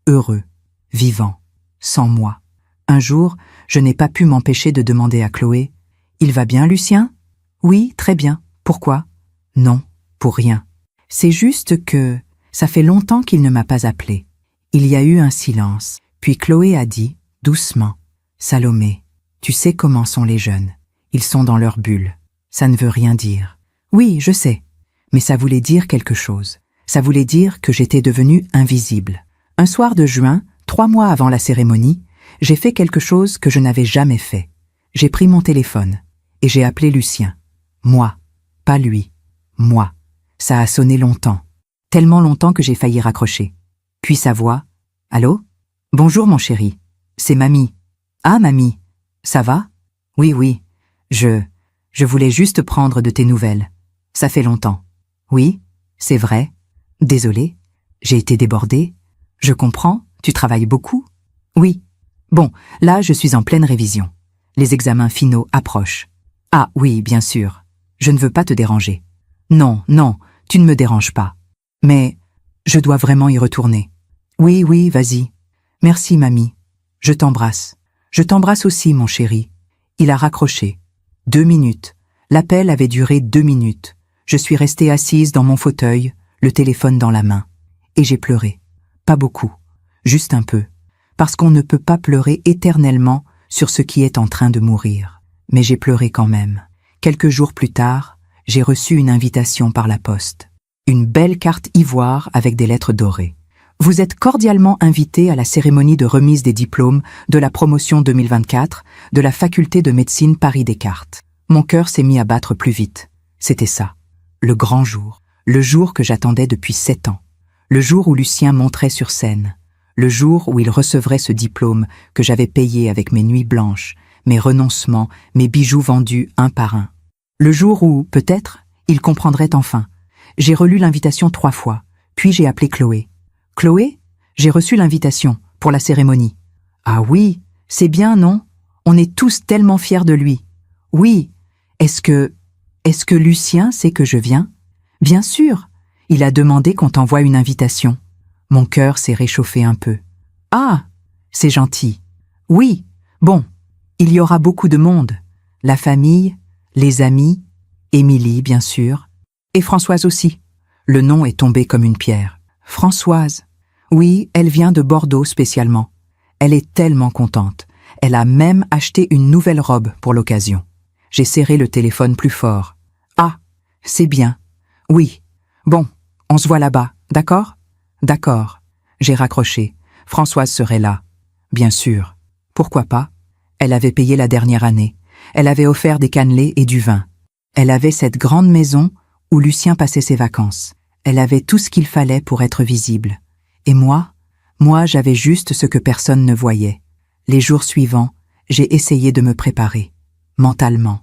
Heureux, vivant, sans moi. Un jour, je n'ai pas pu m'empêcher de demander à Chloé « Il va bien, Lucien ?»« Oui, très bien. Pourquoi ?»« Non, pour rien. C'est juste que ça fait longtemps qu'il ne m'a pas appelé. » Il y a eu un silence, puis Chloé a dit, doucement « Salomé, tu sais comment sont les jeunes. Ils sont dans leur bulle. Ça ne veut rien dire. »« Oui, je sais. Mais ça voulait dire quelque chose. Ça voulait dire que j'étais devenue invisible. Un soir de juin, 3 mois avant la cérémonie, j'ai fait quelque chose que je n'avais jamais fait. J'ai pris mon téléphone et j'ai appelé Lucien. Moi, pas lui. Moi. Ça a sonné longtemps. Tellement longtemps que j'ai failli raccrocher. Puis sa voix. « Allô ? Bonjour mon chéri. C'est mamie. »« Ah mamie. Ça va ? Oui, oui. Je voulais juste prendre de tes nouvelles. Ça fait longtemps. Oui, c'est vrai. Désolée. J'ai été débordée. Je comprends. Tu travailles beaucoup ? Oui. Bon, là je suis en pleine révision. Les examens finaux approchent. Ah oui, bien sûr. Je ne veux pas te déranger. Non, non, tu ne me déranges pas. Mais je dois vraiment y retourner. Oui, oui, vas-y. Merci, mamie. Je t'embrasse. Je t'embrasse aussi, mon chéri. Il a raccroché. 2 minutes. L'appel avait duré 2 minutes. Je suis restée assise dans mon fauteuil, le téléphone dans la main. Et j'ai pleuré. Pas beaucoup. Juste un peu. Parce qu'on ne peut pas pleurer éternellement sur ce qui est en train de mourir. Mais j'ai pleuré quand même. Quelques jours plus tard, j'ai reçu une invitation par la poste. Une belle carte ivoire avec des lettres dorées. Vous êtes cordialement invité à la cérémonie de remise des diplômes de la promotion 2024 de la faculté de médecine Paris-Descartes. Mon cœur s'est mis à battre plus vite. C'était ça. Le grand jour. Le jour que j'attendais depuis 7 ans. Le jour où Lucien monterait sur scène. Le jour où il recevrait ce diplôme que j'avais payé avec mes nuits blanches, mes renoncements, mes bijoux vendus un par un. Le jour où, peut-être, il comprendrait enfin. J'ai relu l'invitation 3 fois, puis j'ai appelé Chloé. « Chloé, j'ai reçu l'invitation pour la cérémonie. »« Ah oui, c'est bien, non ? On est tous tellement fiers de lui. »« Oui, est-ce que Lucien sait que je viens ? » ?»« Bien sûr, il a demandé qu'on t'envoie une invitation. » Mon cœur s'est réchauffé un peu. « Ah, c'est gentil. Oui, bon, il y aura beaucoup de monde. La famille, les amis, Émilie, bien sûr, et Françoise aussi. » Le nom est tombé comme une pierre. Françoise. Oui, elle vient de Bordeaux spécialement. Elle est tellement contente. Elle a même acheté une nouvelle robe pour l'occasion. J'ai serré le téléphone plus fort. Ah, c'est bien. Oui. Bon, on se voit là-bas, d'accord ? D'accord. J'ai raccroché. Françoise serait là. Bien sûr. Pourquoi pas ? Elle avait payé la dernière année. Elle avait offert des cannelés et du vin. Elle avait cette grande maison où Lucien passait ses vacances. Elle avait tout ce qu'il fallait pour être visible. Et moi, j'avais juste ce que personne ne voyait. Les jours suivants, j'ai essayé de me préparer. Mentalement,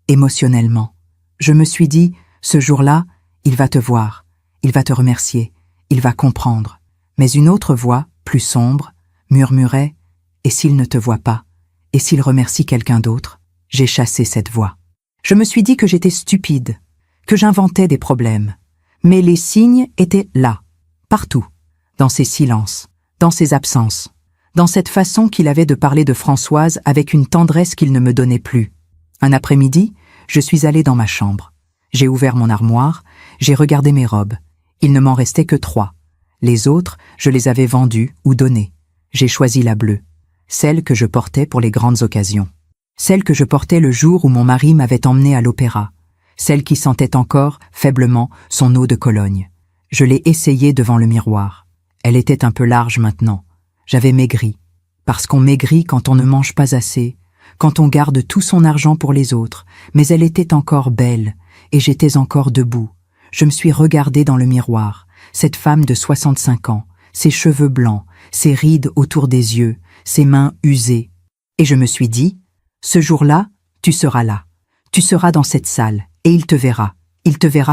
émotionnellement. Je me suis dit, ce jour-là, il va te voir, il va te remercier, il va comprendre. Mais une autre voix, plus sombre, murmurait « Et s'il ne te voit pas ? Et s'il remercie quelqu'un d'autre ?» J'ai chassé cette voix. Je me suis dit que j'étais stupide, que j'inventais des problèmes. Mais les signes étaient là, partout, dans ses silences, dans ses absences, dans cette façon qu'il avait de parler de Françoise avec une tendresse qu'il ne me donnait plus. Un après-midi, je suis allée dans ma chambre. J'ai ouvert mon armoire, j'ai regardé mes robes. Il ne m'en restait que 3. Les autres, je les avais vendues ou données. J'ai choisi la bleue, celle que je portais pour les grandes occasions. Celle que je portais le jour où mon mari m'avait emmenée à l'opéra. Celle qui sentait encore, faiblement, son eau de Cologne. Je l'ai essayée devant le miroir. Elle était un peu large maintenant. J'avais maigri. Parce qu'on maigrit quand on ne mange pas assez, quand on garde tout son argent pour les autres, mais elle était encore belle, et j'étais encore debout. Je me suis regardée dans le miroir, cette femme de 65 ans, ses cheveux blancs, ses rides autour des yeux, ses mains usées. Et je me suis dit, ce jour-là, tu seras là. Tu seras dans cette salle, et il te verra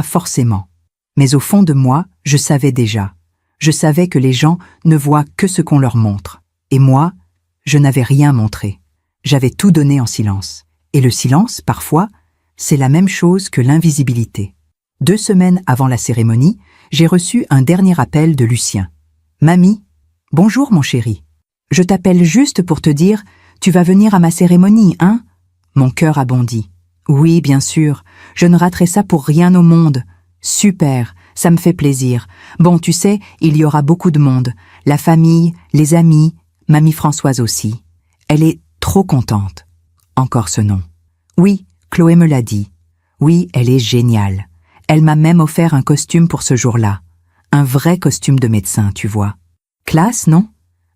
forcément. Mais au fond de moi, je savais déjà. Je savais que les gens ne voient que ce qu'on leur montre. Et moi, je n'avais rien montré. J'avais tout donné en silence. Et le silence, parfois, c'est la même chose que l'invisibilité. 2 semaines avant la cérémonie, j'ai reçu un dernier appel de Lucien. « Mamie, bonjour mon chéri. Je t'appelle juste pour te dire, tu vas venir à ma cérémonie, hein ?» Mon cœur a bondi. « Oui, bien sûr, je ne raterai ça pour rien au monde. Super, ça me fait plaisir. Bon, tu sais, il y aura beaucoup de monde. La famille, les amis, mamie Françoise aussi. Elle est trop contente. » Encore ce nom. Oui, Chloé me l'a dit. Oui, elle est géniale. Elle m'a même offert un costume pour ce jour-là. Un vrai costume de médecin, tu vois. Classe, non?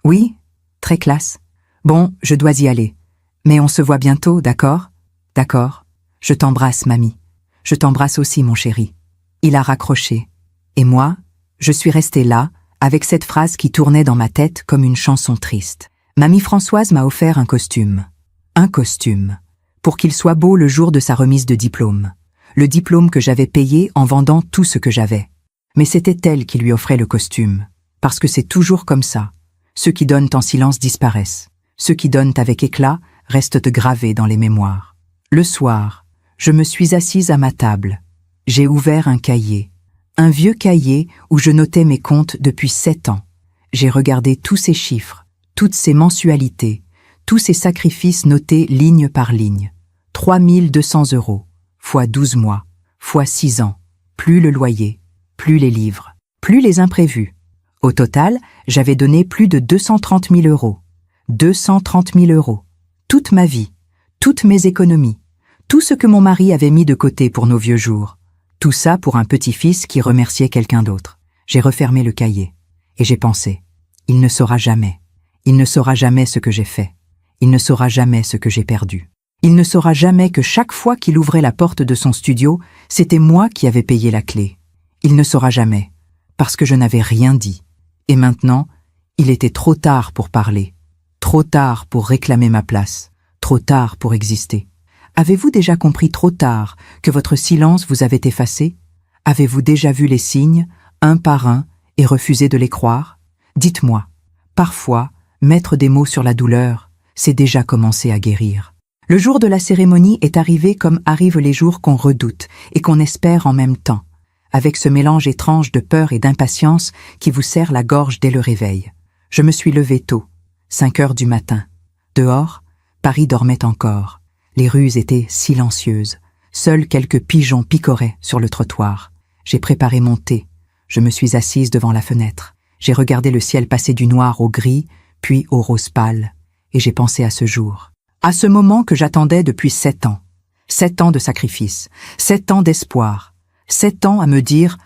Oui, très classe. Bon, je dois y aller. Mais on se voit bientôt, d'accord? D'accord. Je t'embrasse, mamie. Je t'embrasse aussi, mon chéri. Il a raccroché. Et moi, je suis restée là, avec cette phrase qui tournait dans ma tête comme une chanson triste. Mamie Françoise m'a offert un costume. Un costume. Pour qu'il soit beau le jour de sa remise de diplôme. Le diplôme que j'avais payé en vendant tout ce que j'avais. Mais c'était elle qui lui offrait le costume. Parce que c'est toujours comme ça. Ceux qui donnent en silence disparaissent. Ceux qui donnent avec éclat restent gravés dans les mémoires. Le soir, je me suis assise à ma table. J'ai ouvert un cahier. Un vieux cahier où je notais mes comptes depuis 7 ans. J'ai regardé tous ces chiffres, toutes ces mensualités, tous ces sacrifices notés ligne par ligne. 3 200 € fois 12 mois, fois 6 ans, plus le loyer, plus les livres, plus les imprévus. Au total, j'avais donné plus de 230 000 €. 230 000 €. Toute ma vie, toutes mes économies, tout ce que mon mari avait mis de côté pour nos vieux jours. Tout ça pour un petit-fils qui remerciait quelqu'un d'autre. J'ai refermé le cahier. Et j'ai pensé, il ne saura jamais. Il ne saura jamais ce que j'ai fait. Il ne saura jamais ce que j'ai perdu. Il ne saura jamais que chaque fois qu'il ouvrait la porte de son studio, c'était moi qui avais payé la clé. Il ne saura jamais, parce que je n'avais rien dit. Et maintenant, il était trop tard pour parler. Trop tard pour réclamer ma place. Trop tard pour exister. Avez-vous déjà compris trop tard que votre silence vous avait effacé? Avez-vous déjà vu les signes, un par un, et refusé de les croire? Dites-moi, parfois, mettre des mots sur la douleur, c'est déjà commencer à guérir. Le jour de la cérémonie est arrivé comme arrivent les jours qu'on redoute et qu'on espère en même temps, avec ce mélange étrange de peur et d'impatience qui vous serre la gorge dès le réveil. Je me suis levée tôt, 5 heures du matin. Dehors, Paris dormait encore. Les rues étaient silencieuses. Seuls quelques pigeons picoraient sur le trottoir. J'ai préparé mon thé. Je me suis assise devant la fenêtre. J'ai regardé le ciel passer du noir au gris, puis au rose pâle. Et j'ai pensé à ce jour. À ce moment que j'attendais depuis 7 ans. 7 ans de sacrifice. 7 ans d'espoir. 7 ans à me dire,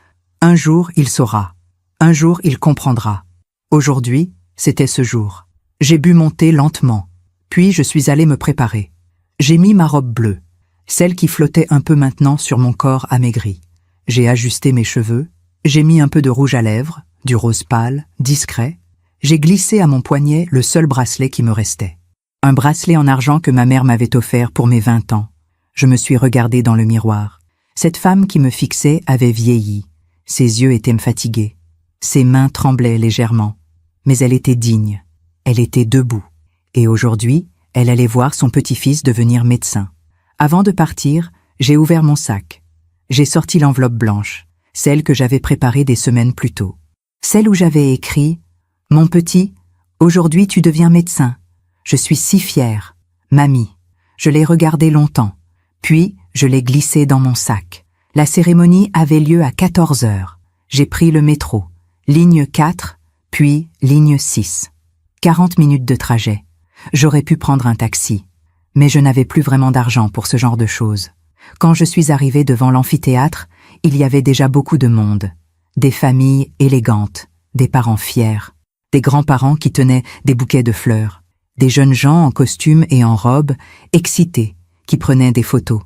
un jour il saura. Un jour il comprendra. Aujourd'hui, c'était ce jour. J'ai bu mon thé lentement. Puis je suis allée me préparer. J'ai mis ma robe bleue, celle qui flottait un peu maintenant sur mon corps amaigri. J'ai ajusté mes cheveux, j'ai mis un peu de rouge à lèvres, du rose pâle, discret. J'ai glissé à mon poignet le seul bracelet qui me restait. Un bracelet en argent que ma mère m'avait offert pour mes 20 ans. Je me suis regardée dans le miroir. Cette femme qui me fixait avait vieilli. Ses yeux étaient fatigués. Ses mains tremblaient légèrement. Mais elle était digne. Elle était debout. Et aujourd'hui, elle allait voir son petit-fils devenir médecin. Avant de partir, j'ai ouvert mon sac. J'ai sorti l'enveloppe blanche, celle que j'avais préparée des semaines plus tôt. Celle où j'avais écrit « Mon petit, aujourd'hui tu deviens médecin. Je suis si fière. Mamie. » Je l'ai regardée longtemps. Puis, je l'ai glissée dans mon sac. La cérémonie avait lieu à 14 heures. J'ai pris le métro. Ligne 4, puis ligne 6. 40 minutes de trajet. J'aurais pu prendre un taxi. Mais je n'avais plus vraiment d'argent pour ce genre de choses. Quand je suis arrivée devant l'amphithéâtre, il y avait déjà beaucoup de monde. Des familles élégantes, des parents fiers, des grands-parents qui tenaient des bouquets de fleurs. Des jeunes gens en costume et en robe, excités, qui prenaient des photos.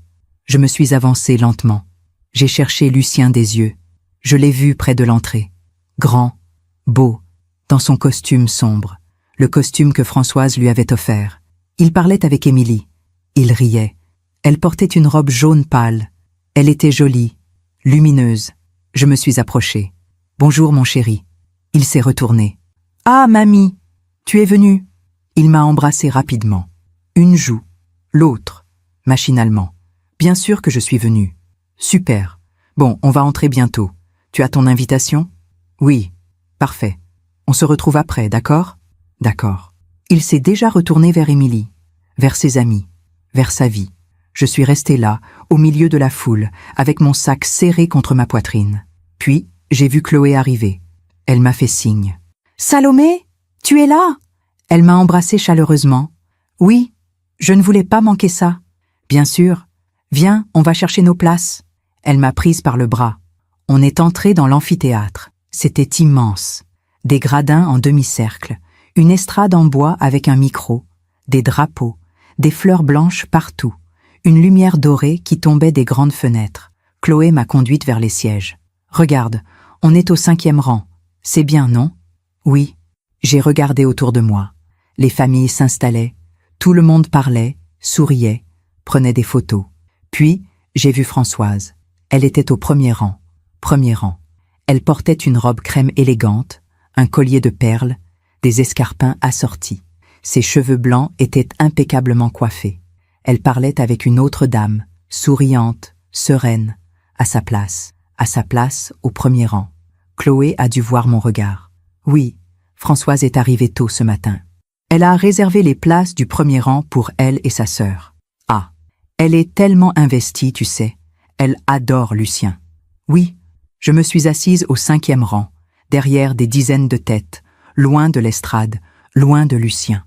Je me suis avancée lentement. J'ai cherché Lucien des yeux. Je l'ai vu près de l'entrée. Grand, beau, dans son costume sombre, le costume que Françoise lui avait offert. Il parlait avec Émilie. Il riait. Elle portait une robe jaune pâle. Elle était jolie, lumineuse. Je me suis approchée. « Bonjour, mon chéri. » Il s'est retourné. « Ah, mamie, tu es venue ?» Il m'a embrassée rapidement. Une joue, l'autre, machinalement. « Bien sûr que je suis venue. »« Super. Bon, on va entrer bientôt. Tu as ton invitation ?»« Oui. Parfait. On se retrouve après, d'accord ?»« D'accord. » Il s'est déjà retourné vers Émilie, vers ses amis, vers sa vie. Je suis restée là, au milieu de la foule, avec mon sac serré contre ma poitrine. Puis, j'ai vu Chloé arriver. Elle m'a fait signe. « Salomé, tu es là ?» Elle m'a embrassée chaleureusement. « Oui, je ne voulais pas manquer ça. »« Bien sûr. Viens, on va chercher nos places. » Elle m'a prise par le bras. On est entré dans l'amphithéâtre. C'était immense. Des gradins en demi-cercle, une estrade en bois avec un micro, des drapeaux, des fleurs blanches partout, une lumière dorée qui tombait des grandes fenêtres. Chloé m'a conduite vers les sièges. « Regarde, on est au 5e rang. C'est bien, non ?»« Oui. » J'ai regardé autour de moi. Les familles s'installaient, tout le monde parlait, souriait, prenait des photos. Puis, j'ai vu Françoise. Elle était au 1er rang. 1er rang. Elle portait une robe crème élégante, un collier de perles, des escarpins assortis. Ses cheveux blancs étaient impeccablement coiffés. Elle parlait avec une autre dame, souriante, sereine, à sa place au 1er rang. Chloé a dû voir mon regard. Oui, Françoise est arrivée tôt ce matin. Elle a réservé les places du 1er rang pour elle et sa sœur. Ah, elle est tellement investie, tu sais. Elle adore Lucien. Oui, je me suis assise au 5e rang, derrière des dizaines de têtes, loin de l'estrade, loin de Lucien.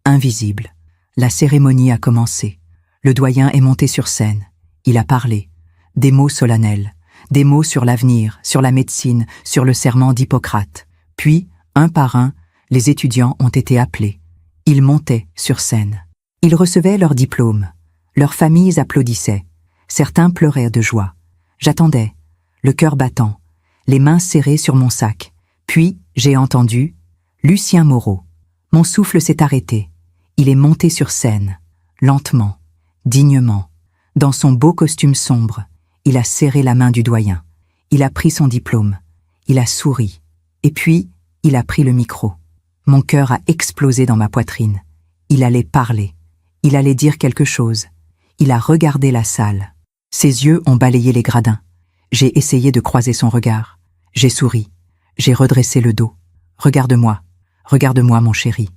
Invisible. La cérémonie a commencé. Le doyen est monté sur scène. Il a parlé. Des mots solennels. Des mots sur l'avenir, sur la médecine, sur le serment d'Hippocrate. Puis, un par un, les étudiants ont été appelés. Ils montaient sur scène. Ils recevaient leurs diplômes. Leurs familles applaudissaient. Certains pleuraient de joie. J'attendais, le cœur battant, les mains serrées sur mon sac. Puis, j'ai entendu « Lucien Moreau ». Mon souffle s'est arrêté. Il est monté sur scène, lentement, dignement. Dans son beau costume sombre, il a serré la main du doyen. Il a pris son diplôme. Il a souri. Et puis, il a pris le micro. Mon cœur a explosé dans ma poitrine. Il allait parler. Il allait dire quelque chose. Il a regardé la salle. Ses yeux ont balayé les gradins. J'ai essayé de croiser son regard. J'ai souri. J'ai redressé le dos. Regarde-moi. Regarde-moi, mon chéri.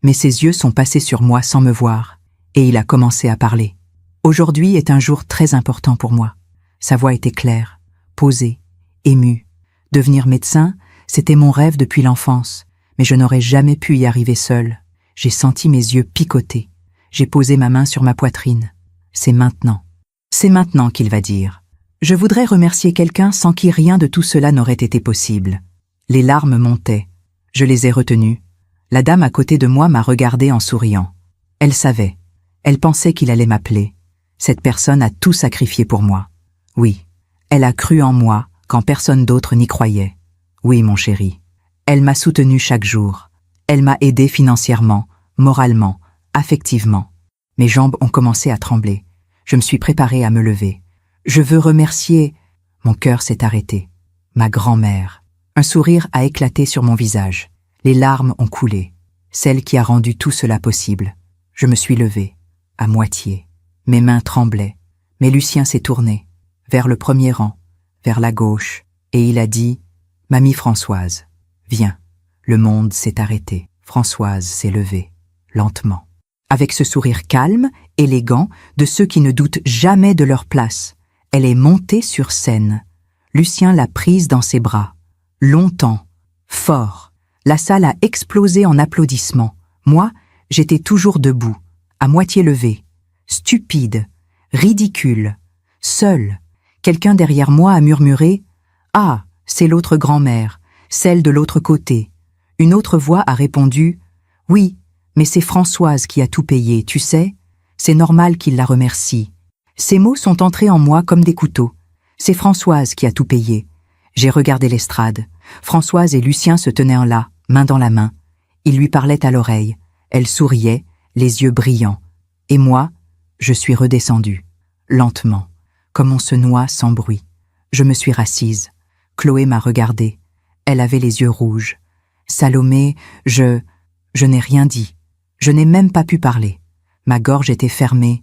Mais ses yeux sont passés sur moi sans me voir. Et il a commencé à parler. Aujourd'hui est un jour très important pour moi. Sa voix était claire, posée, émue. Devenir médecin, c'était mon rêve depuis l'enfance. Mais je n'aurais jamais pu y arriver seule. J'ai senti mes yeux picoter. J'ai posé ma main sur ma poitrine. C'est maintenant. C'est maintenant qu'il va dire. Je voudrais remercier quelqu'un sans qui rien de tout cela n'aurait été possible. Les larmes montaient. Je les ai retenues. La dame à côté de moi m'a regardé en souriant. Elle savait. Elle pensait qu'il allait m'appeler. Cette personne a tout sacrifié pour moi. Oui, elle a cru en moi quand personne d'autre n'y croyait. Oui, mon chéri. Elle m'a soutenu chaque jour. Elle m'a aidé financièrement, moralement, affectivement. Mes jambes ont commencé à trembler. Je me suis préparée à me lever. Je veux remercier... Mon cœur s'est arrêté. Ma grand-mère. Un sourire a éclaté sur mon visage. Les larmes ont coulé. Celle qui a rendu tout cela possible. Je me suis levée, à moitié. Mes mains tremblaient. Mais Lucien s'est tourné, vers le 1er rang, vers la gauche, et il a dit « Mamie Françoise, viens ». Le monde s'est arrêté. Françoise s'est levée, lentement. Avec ce sourire calme, élégant, de ceux qui ne doutent jamais de leur place. Elle est montée sur scène. Lucien l'a prise dans ses bras. Longtemps, fort. La salle a explosé en applaudissements. Moi, j'étais toujours debout, à moitié levée. Stupide, ridicule, seule. Quelqu'un derrière moi a murmuré « Ah, c'est l'autre grand-mère, celle de l'autre côté ». Une autre voix a répondu « Oui, Mais c'est Françoise qui a tout payé, tu sais. C'est normal qu'il la remercie. Ces mots sont entrés en moi comme des couteaux. C'est Françoise qui a tout payé. J'ai regardé l'estrade. Françoise et Lucien se tenaient là, main dans la main. Ils lui parlaient à l'oreille. Elle souriait, les yeux brillants. Et moi, je suis redescendue, lentement, comme on se noie sans bruit. Je me suis rassise. Chloé m'a regardée. Elle avait les yeux rouges. Salomé, je n'ai rien dit. Je n'ai même pas pu parler. Ma gorge était fermée.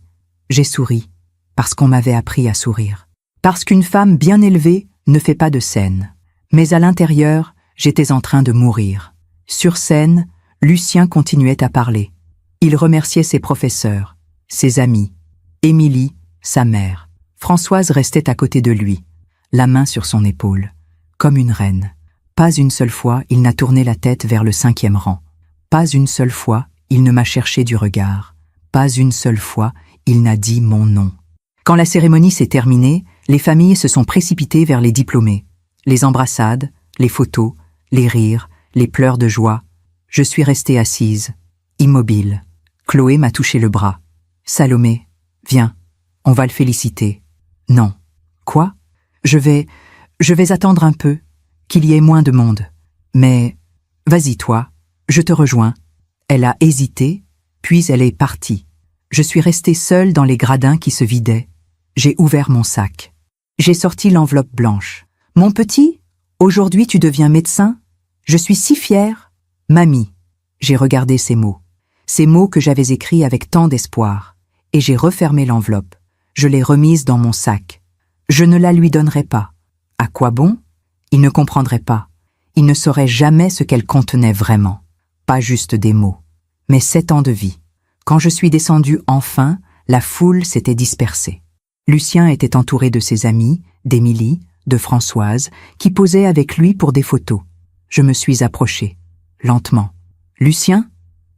J'ai souri, parce qu'on m'avait appris à sourire. Parce qu'une femme bien élevée ne fait pas de scène. Mais à l'intérieur, j'étais en train de mourir. Sur scène, Lucien continuait à parler. Il remerciait ses professeurs, ses amis, Émilie, sa mère. Françoise restait à côté de lui, la main sur son épaule, comme une reine. Pas une seule fois, il n'a tourné la tête vers le 5e rang. Pas une seule fois, il ne m'a cherché du regard. Pas une seule fois, il n'a dit mon nom. Quand la cérémonie s'est terminée, les familles se sont précipitées vers les diplômés. Les embrassades, les photos, les rires, les pleurs de joie. Je suis restée assise, immobile. Chloé m'a touché le bras. « Salomé, viens, on va le féliciter. »« Non. »« Quoi ? Je vais attendre un peu, qu'il y ait moins de monde. Mais, vas-y toi, je te rejoins. » Elle a hésité, puis elle est partie. Je suis restée seule dans les gradins qui se vidaient. J'ai ouvert mon sac. J'ai sorti l'enveloppe blanche. « Mon petit, aujourd'hui tu deviens médecin ? Je suis si fière. »« Mamie. » J'ai regardé ces mots que j'avais écrits avec tant d'espoir, et j'ai refermé l'enveloppe. Je l'ai remise dans mon sac. Je ne la lui donnerai pas. À quoi bon ? Il ne comprendrait pas. Il ne saurait jamais ce qu'elle contenait vraiment. Pas juste des mots, mais 7 ans de vie. Quand je suis descendue enfin, la foule s'était dispersée. Lucien était entouré de ses amis, d'Émilie, de Françoise, qui posaient avec lui pour des photos. Je me suis approchée, lentement. « Lucien ?»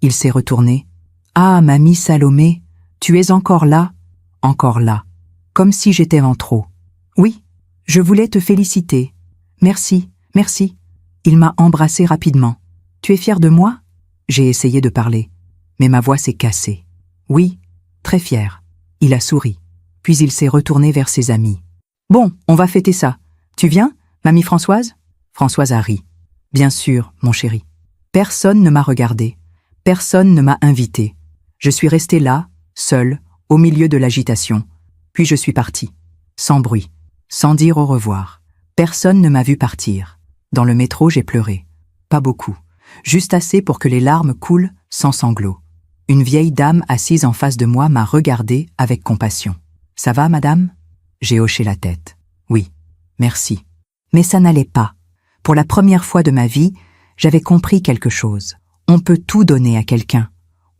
Il s'est retourné. « Ah, mamie Salomé, tu es encore là ?» Encore là, comme si j'étais en trop. « Oui, je voulais te féliciter. Merci, merci. » Il m'a embrassée rapidement. « Tu es fière de moi ?» J'ai essayé de parler, mais ma voix s'est cassée. « Oui, très fière. » Il a souri, puis il s'est retourné vers ses amis. « Bon, on va fêter ça. Tu viens, mamie Françoise ?» Françoise a ri. « Bien sûr, mon chéri. » Personne ne m'a regardé. Personne ne m'a invité. Je suis restée là, seule, au milieu de l'agitation. Puis je suis partie, sans bruit, sans dire au revoir. Personne ne m'a vu partir. Dans le métro, j'ai pleuré. Pas beaucoup, juste assez pour que les larmes coulent sans sanglots. Une vieille dame assise en face de moi m'a regardée avec compassion. « Ça va, madame ?» J'ai hoché la tête. « Oui, merci. » Mais ça n'allait pas. Pour la première fois de ma vie, j'avais compris quelque chose. On peut tout donner à quelqu'un.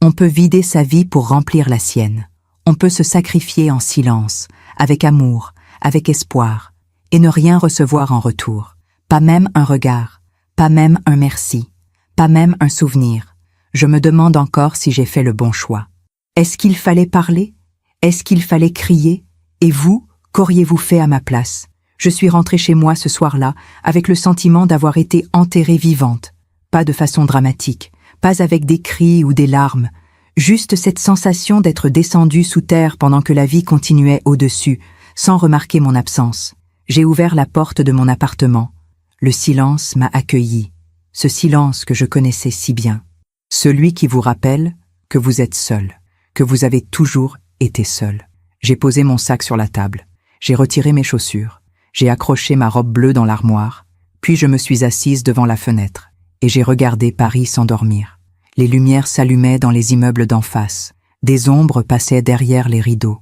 On peut vider sa vie pour remplir la sienne. On peut se sacrifier en silence, avec amour, avec espoir, et ne rien recevoir en retour. Pas même un regard, pas même un merci, pas même un souvenir. Je me demande encore si j'ai fait le bon choix. Est-ce qu'il fallait parler? Est-ce qu'il fallait crier? Et vous, qu'auriez-vous fait à ma place? Je suis rentrée chez moi ce soir-là avec le sentiment d'avoir été enterrée vivante. Pas de façon dramatique, pas avec des cris ou des larmes, juste cette sensation d'être descendue sous terre pendant que la vie continuait au-dessus, sans remarquer mon absence. J'ai ouvert la porte de mon appartement. Le silence m'a accueilli, ce silence que je connaissais si bien. Celui qui vous rappelle que vous êtes seul, que vous avez toujours été seul. J'ai posé mon sac sur la table, j'ai retiré mes chaussures, j'ai accroché ma robe bleue dans l'armoire, puis je me suis assise devant la fenêtre et j'ai regardé Paris s'endormir. Les lumières s'allumaient dans les immeubles d'en face, des ombres passaient derrière les rideaux,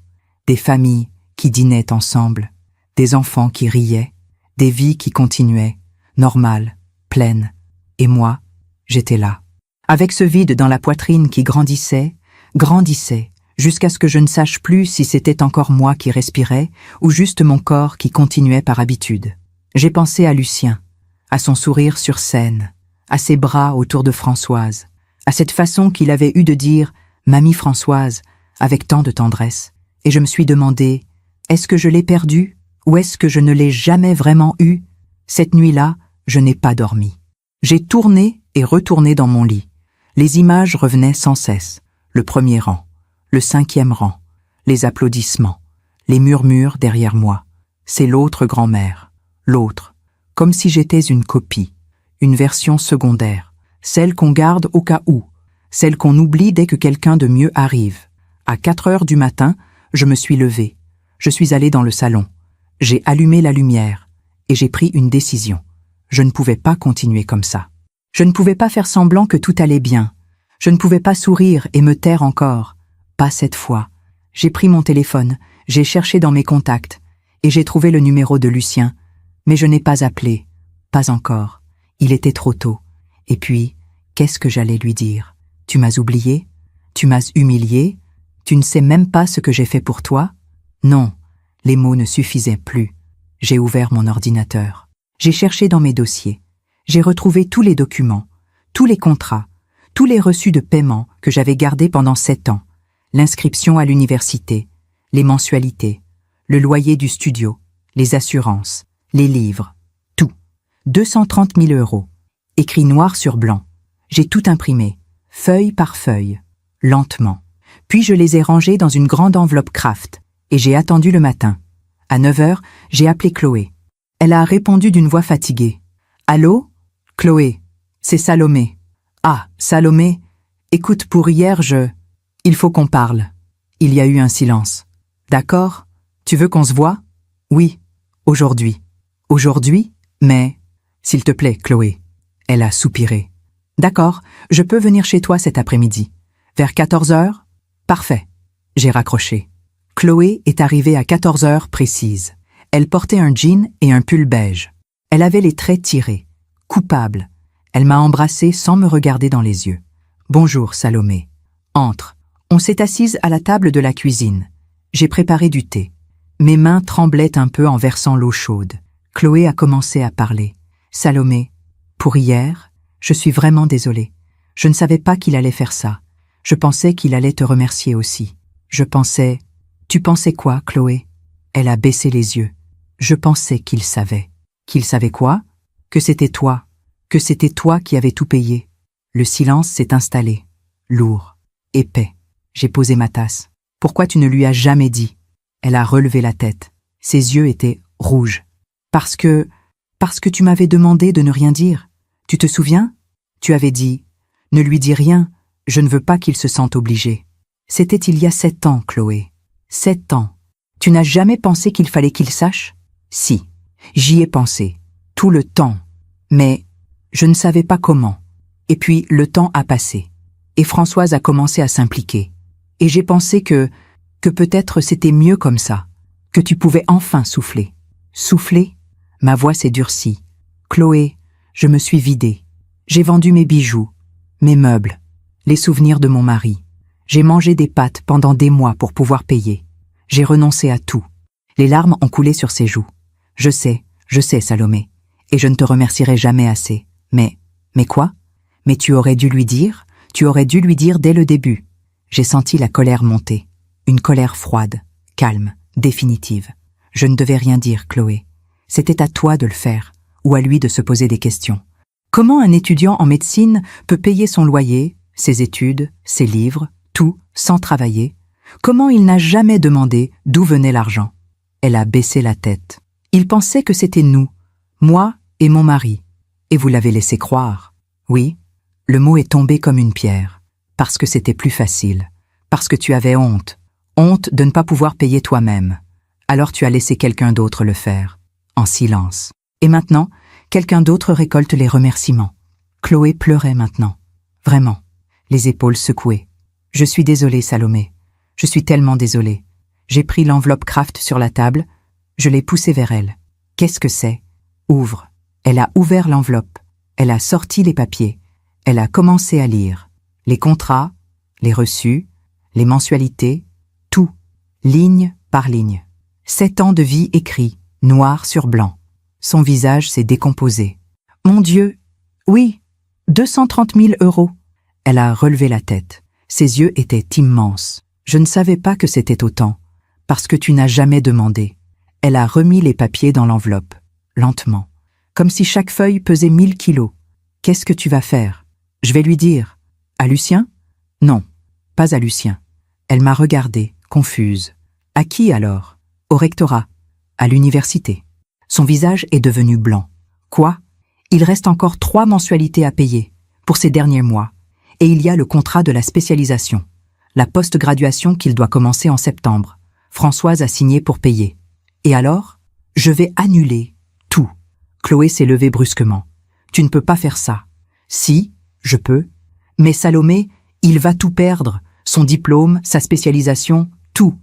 des familles qui dînaient ensemble, des enfants qui riaient, des vies qui continuaient, normales, pleines. Et moi, j'étais là, avec ce vide dans la poitrine qui grandissait, jusqu'à ce que je ne sache plus si c'était encore moi qui respirais ou juste mon corps qui continuait par habitude. J'ai pensé à Lucien, à son sourire sur scène, à ses bras autour de Françoise, à cette façon qu'il avait eue de dire « Mamie Françoise » avec tant de tendresse, et je me suis demandé « Est-ce que je l'ai perdu ou est-ce que je ne l'ai jamais vraiment eu ?» Cette nuit-là, je n'ai pas dormi. J'ai tourné et retourné dans mon lit. Les images revenaient sans cesse. Le premier rang, le cinquième rang, les applaudissements, les murmures derrière moi. C'est l'autre grand-mère, l'autre, comme si j'étais une copie, une version secondaire, celle qu'on garde au cas où, celle qu'on oublie dès que quelqu'un de mieux arrive. À 4 heures du matin, je me suis levée. Je suis allée dans le salon. J'ai allumé la lumière et j'ai pris une décision. Je ne pouvais pas continuer comme ça. Je ne pouvais pas faire semblant que tout allait bien. Je ne pouvais pas sourire et me taire encore. Pas cette fois. J'ai pris mon téléphone, j'ai cherché dans mes contacts et j'ai trouvé le numéro de Lucien, mais je n'ai pas appelé. Pas encore. Il était trop tôt. Et puis, qu'est-ce que j'allais lui dire? Tu m'as oublié? Tu m'as humilié? Tu ne sais même pas ce que j'ai fait pour toi? Non, les mots ne suffisaient plus. J'ai ouvert mon ordinateur. J'ai cherché dans mes dossiers. J'ai retrouvé tous les documents, tous les contrats, tous les reçus de paiement que j'avais gardés pendant 7 ans. L'inscription à l'université, les mensualités, le loyer du studio, les assurances, les livres, tout. 230 000 €, écrit noir sur blanc. J'ai tout imprimé, feuille par feuille, lentement. Puis je les ai rangés dans une grande enveloppe Kraft et j'ai attendu le matin. À 9 heures, j'ai appelé Chloé. Elle a répondu d'une voix fatiguée. « Allô? Chloé, c'est Salomé. »« Ah, Salomé, écoute, pour hier, il faut qu'on parle. » Il y a eu un silence. « D'accord? Tu veux qu'on se voie? »« Oui, aujourd'hui. »« Aujourd'hui? Mais... » « S'il te plaît, Chloé. » Elle a soupiré. « D'accord, je peux venir chez toi cet après-midi. Vers 14 heures? Parfait. » J'ai raccroché. Chloé est arrivée à 14 heures précises. Elle portait un jean et un pull beige. Elle avait les traits tirés, coupable. Elle m'a embrassé sans me regarder dans les yeux. « Bonjour, Salomé. Entre. » On s'est assise à la table de la cuisine. J'ai préparé du thé. Mes mains tremblaient un peu en versant l'eau chaude. Chloé a commencé à parler. « Salomé, pour hier, je suis vraiment désolée. Je ne savais pas qu'il allait faire ça. Je pensais qu'il allait te remercier aussi. Je pensais... » « Tu pensais quoi, Chloé? » Elle a baissé les yeux. Je pensais qu'il savait. Qu'il savait quoi? Que c'était toi. Que c'était toi qui avais tout payé. Le silence s'est installé. Lourd. Épais. J'ai posé ma tasse. Pourquoi tu ne lui as jamais dit? Elle a relevé la tête. Ses yeux étaient rouges. Parce que tu m'avais demandé de ne rien dire. Tu te souviens? Tu avais dit, ne lui dis rien, je ne veux pas qu'il se sente obligé. C'était il y a 7 ans, Chloé. 7 ans. Tu n'as jamais pensé qu'il fallait qu'il sache? Si, j'y ai pensé, tout le temps. Mais je ne savais pas comment. Et puis le temps a passé. Et Françoise a commencé à s'impliquer. Et j'ai pensé que peut-être c'était mieux comme ça. Que tu pouvais enfin souffler. Souffler? Ma voix s'est durcie. Chloé, je me suis vidée. J'ai vendu mes bijoux, mes meubles, les souvenirs de mon mari. J'ai mangé des pâtes pendant des mois pour pouvoir payer. J'ai renoncé à tout. Les larmes ont coulé sur ses joues. Je sais, Salomé, et je ne te remercierai jamais assez. Mais quoi? Mais tu aurais dû lui dire dès le début. J'ai senti la colère monter. Une colère froide, calme, définitive. Je ne devais rien dire, Chloé. C'était à toi de le faire, ou à lui de se poser des questions. Comment un étudiant en médecine peut payer son loyer, ses études, ses livres, tout, sans travailler? Comment il n'a jamais demandé d'où venait l'argent? Elle a baissé la tête. Il pensait que c'était nous, moi et mon mari. Et vous l'avez laissé croire. Oui, le mot est tombé comme une pierre. Parce que c'était plus facile. Parce que tu avais honte. Honte de ne pas pouvoir payer toi-même. Alors tu as laissé quelqu'un d'autre le faire. En silence. Et maintenant, quelqu'un d'autre récolte les remerciements. Chloé pleurait maintenant. Vraiment. Les épaules secouées. Je suis désolée, Salomé. Je suis tellement désolée. J'ai pris l'enveloppe Kraft sur la table. Je l'ai poussée vers elle. Qu'est-ce que c'est? Ouvre. Elle a ouvert l'enveloppe. Elle a sorti les papiers. Elle a commencé à lire. Les contrats, les reçus, les mensualités, tout. Ligne par ligne. 7 ans de vie écrits, noir sur blanc. Son visage s'est décomposé. Mon Dieu! Oui, 230 000 €. Elle a relevé la tête. Ses yeux étaient immenses. Je ne savais pas que c'était autant, parce que tu n'as jamais demandé. Elle a remis les papiers dans l'enveloppe, lentement, comme si chaque feuille pesait 1000 kilos. Qu'est-ce que tu vas faire? Je vais lui dire. À Lucien? Non, pas à Lucien. Elle m'a regardée, confuse. À qui alors? Au rectorat. À l'université. Son visage est devenu blanc. Quoi? Il reste encore 3 mensualités à payer, pour ces derniers mois. Et il y a le contrat de la spécialisation. La post-graduation qu'il doit commencer en septembre. Françoise a signé pour payer. Et alors? Je vais annuler tout. Chloé s'est levée brusquement. Tu ne peux pas faire ça. Si, je peux. Mais Salomé, il va tout perdre. Son diplôme, sa spécialisation, tout.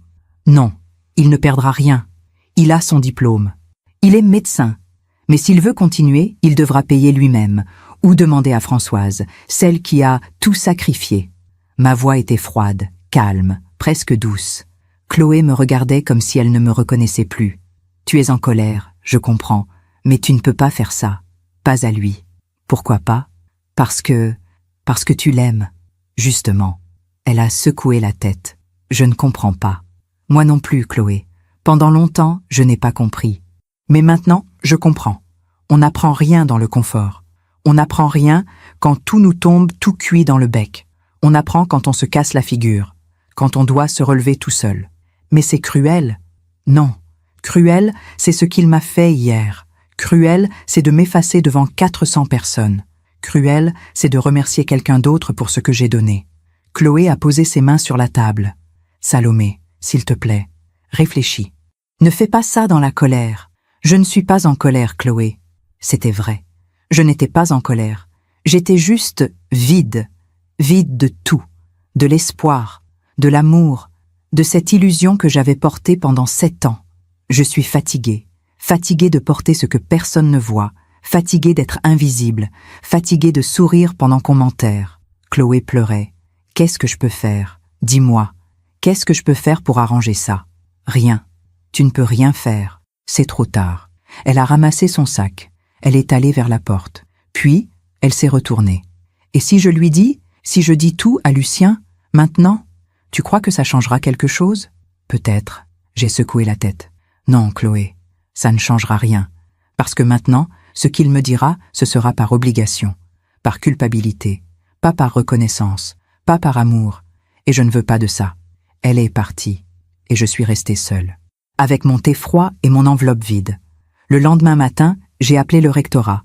Non, il ne perdra rien. Il a son diplôme. Il est médecin. Mais s'il veut continuer, il devra payer lui-même, ou demander à Françoise, celle qui a tout sacrifié. Ma voix était froide, calme, presque douce. Chloé me regardait comme si elle ne me reconnaissait plus. Tu es en colère, je comprends, mais tu ne peux pas faire ça. Pas à lui. Pourquoi pas? Parce que tu l'aimes. Justement. Elle a secoué la tête. Je ne comprends pas. Moi non plus, Chloé. Pendant longtemps, je n'ai pas compris. Mais maintenant, je comprends. On n'apprend rien dans le confort. On n'apprend rien quand tout nous tombe tout cuit dans le bec. On apprend quand on se casse la figure, quand on doit se relever tout seul. Mais c'est cruel. Non. Cruel, c'est ce qu'il m'a fait hier. Cruel, c'est de m'effacer devant 400 personnes. Cruel, c'est de remercier quelqu'un d'autre pour ce que j'ai donné. Chloé a posé ses mains sur la table. Salomé, s'il te plaît, réfléchis. Ne fais pas ça dans la colère. Je ne suis pas en colère, Chloé. C'était vrai. Je n'étais pas en colère. J'étais juste vide. Vide de tout. De l'espoir, de l'amour, de cette illusion que j'avais portée pendant 7 ans. Je suis fatiguée. Fatiguée de porter ce que personne ne voit. Fatiguée d'être invisible. Fatiguée de sourire pendant qu'on m'enterre. Chloé pleurait. Qu'est-ce que je peux faire? Dis-moi. Qu'est-ce que je peux faire pour arranger ça? Rien. Tu ne peux rien faire. C'est trop tard. Elle a ramassé son sac. Elle est allée vers la porte. Puis, elle s'est retournée. Et si je lui dis, si je dis tout à Lucien, maintenant, tu crois que ça changera quelque chose? Peut-être. J'ai secoué la tête. Non, Chloé, ça ne changera rien. Parce que maintenant, ce qu'il me dira, ce sera par obligation, par culpabilité, pas par reconnaissance, pas par amour. Et je ne veux pas de ça. Elle est partie. Et je suis restée seule. Avec mon thé froid et mon enveloppe vide. Le lendemain matin, j'ai appelé le rectorat.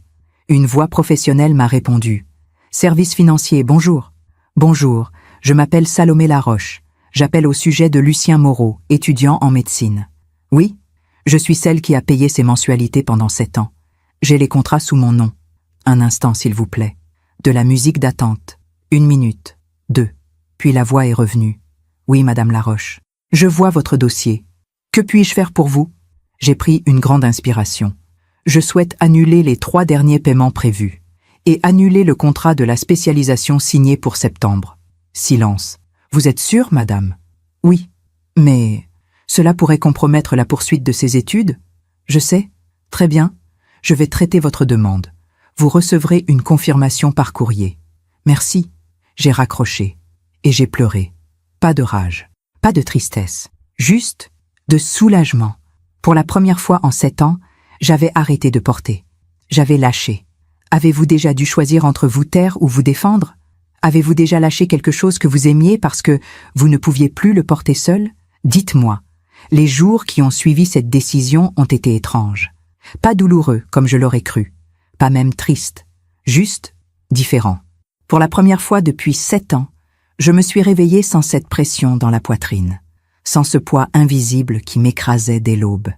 Une voix professionnelle m'a répondu. Service financier, bonjour. Bonjour, je m'appelle Salomé Laroche. J'appelle au sujet de Lucien Moreau, étudiant en médecine. Oui, je suis celle qui a payé ses mensualités pendant 7 ans. J'ai les contrats sous mon nom. Un instant, s'il vous plaît. De la musique d'attente. 1 minute. 2. Puis la voix est revenue. Oui, Madame Laroche. Je vois votre dossier. Que puis-je faire pour vous? J'ai pris une grande inspiration. Je souhaite annuler les 3 derniers paiements prévus et annuler le contrat de la spécialisation signé pour septembre. Silence. Vous êtes sûre, madame? Oui. Mais cela pourrait compromettre la poursuite de ses études? Je sais. Très bien. Je vais traiter votre demande. Vous recevrez une confirmation par courrier. Merci. J'ai raccroché. Et j'ai pleuré. Pas de rage. Pas de tristesse. Juste de soulagement. Pour la première fois en 7 ans, j'avais arrêté de porter. J'avais lâché. Avez-vous déjà dû choisir entre vous taire ou vous défendre? Avez-vous déjà lâché quelque chose que vous aimiez parce que vous ne pouviez plus le porter seul? Dites-moi. Les jours qui ont suivi cette décision ont été étranges. Pas douloureux comme je l'aurais cru. Pas même tristes. Juste différents. Pour la première fois depuis 7 ans, je me suis réveillée sans cette pression dans la poitrine. Sans ce poids invisible qui m'écrasait dès l'aube.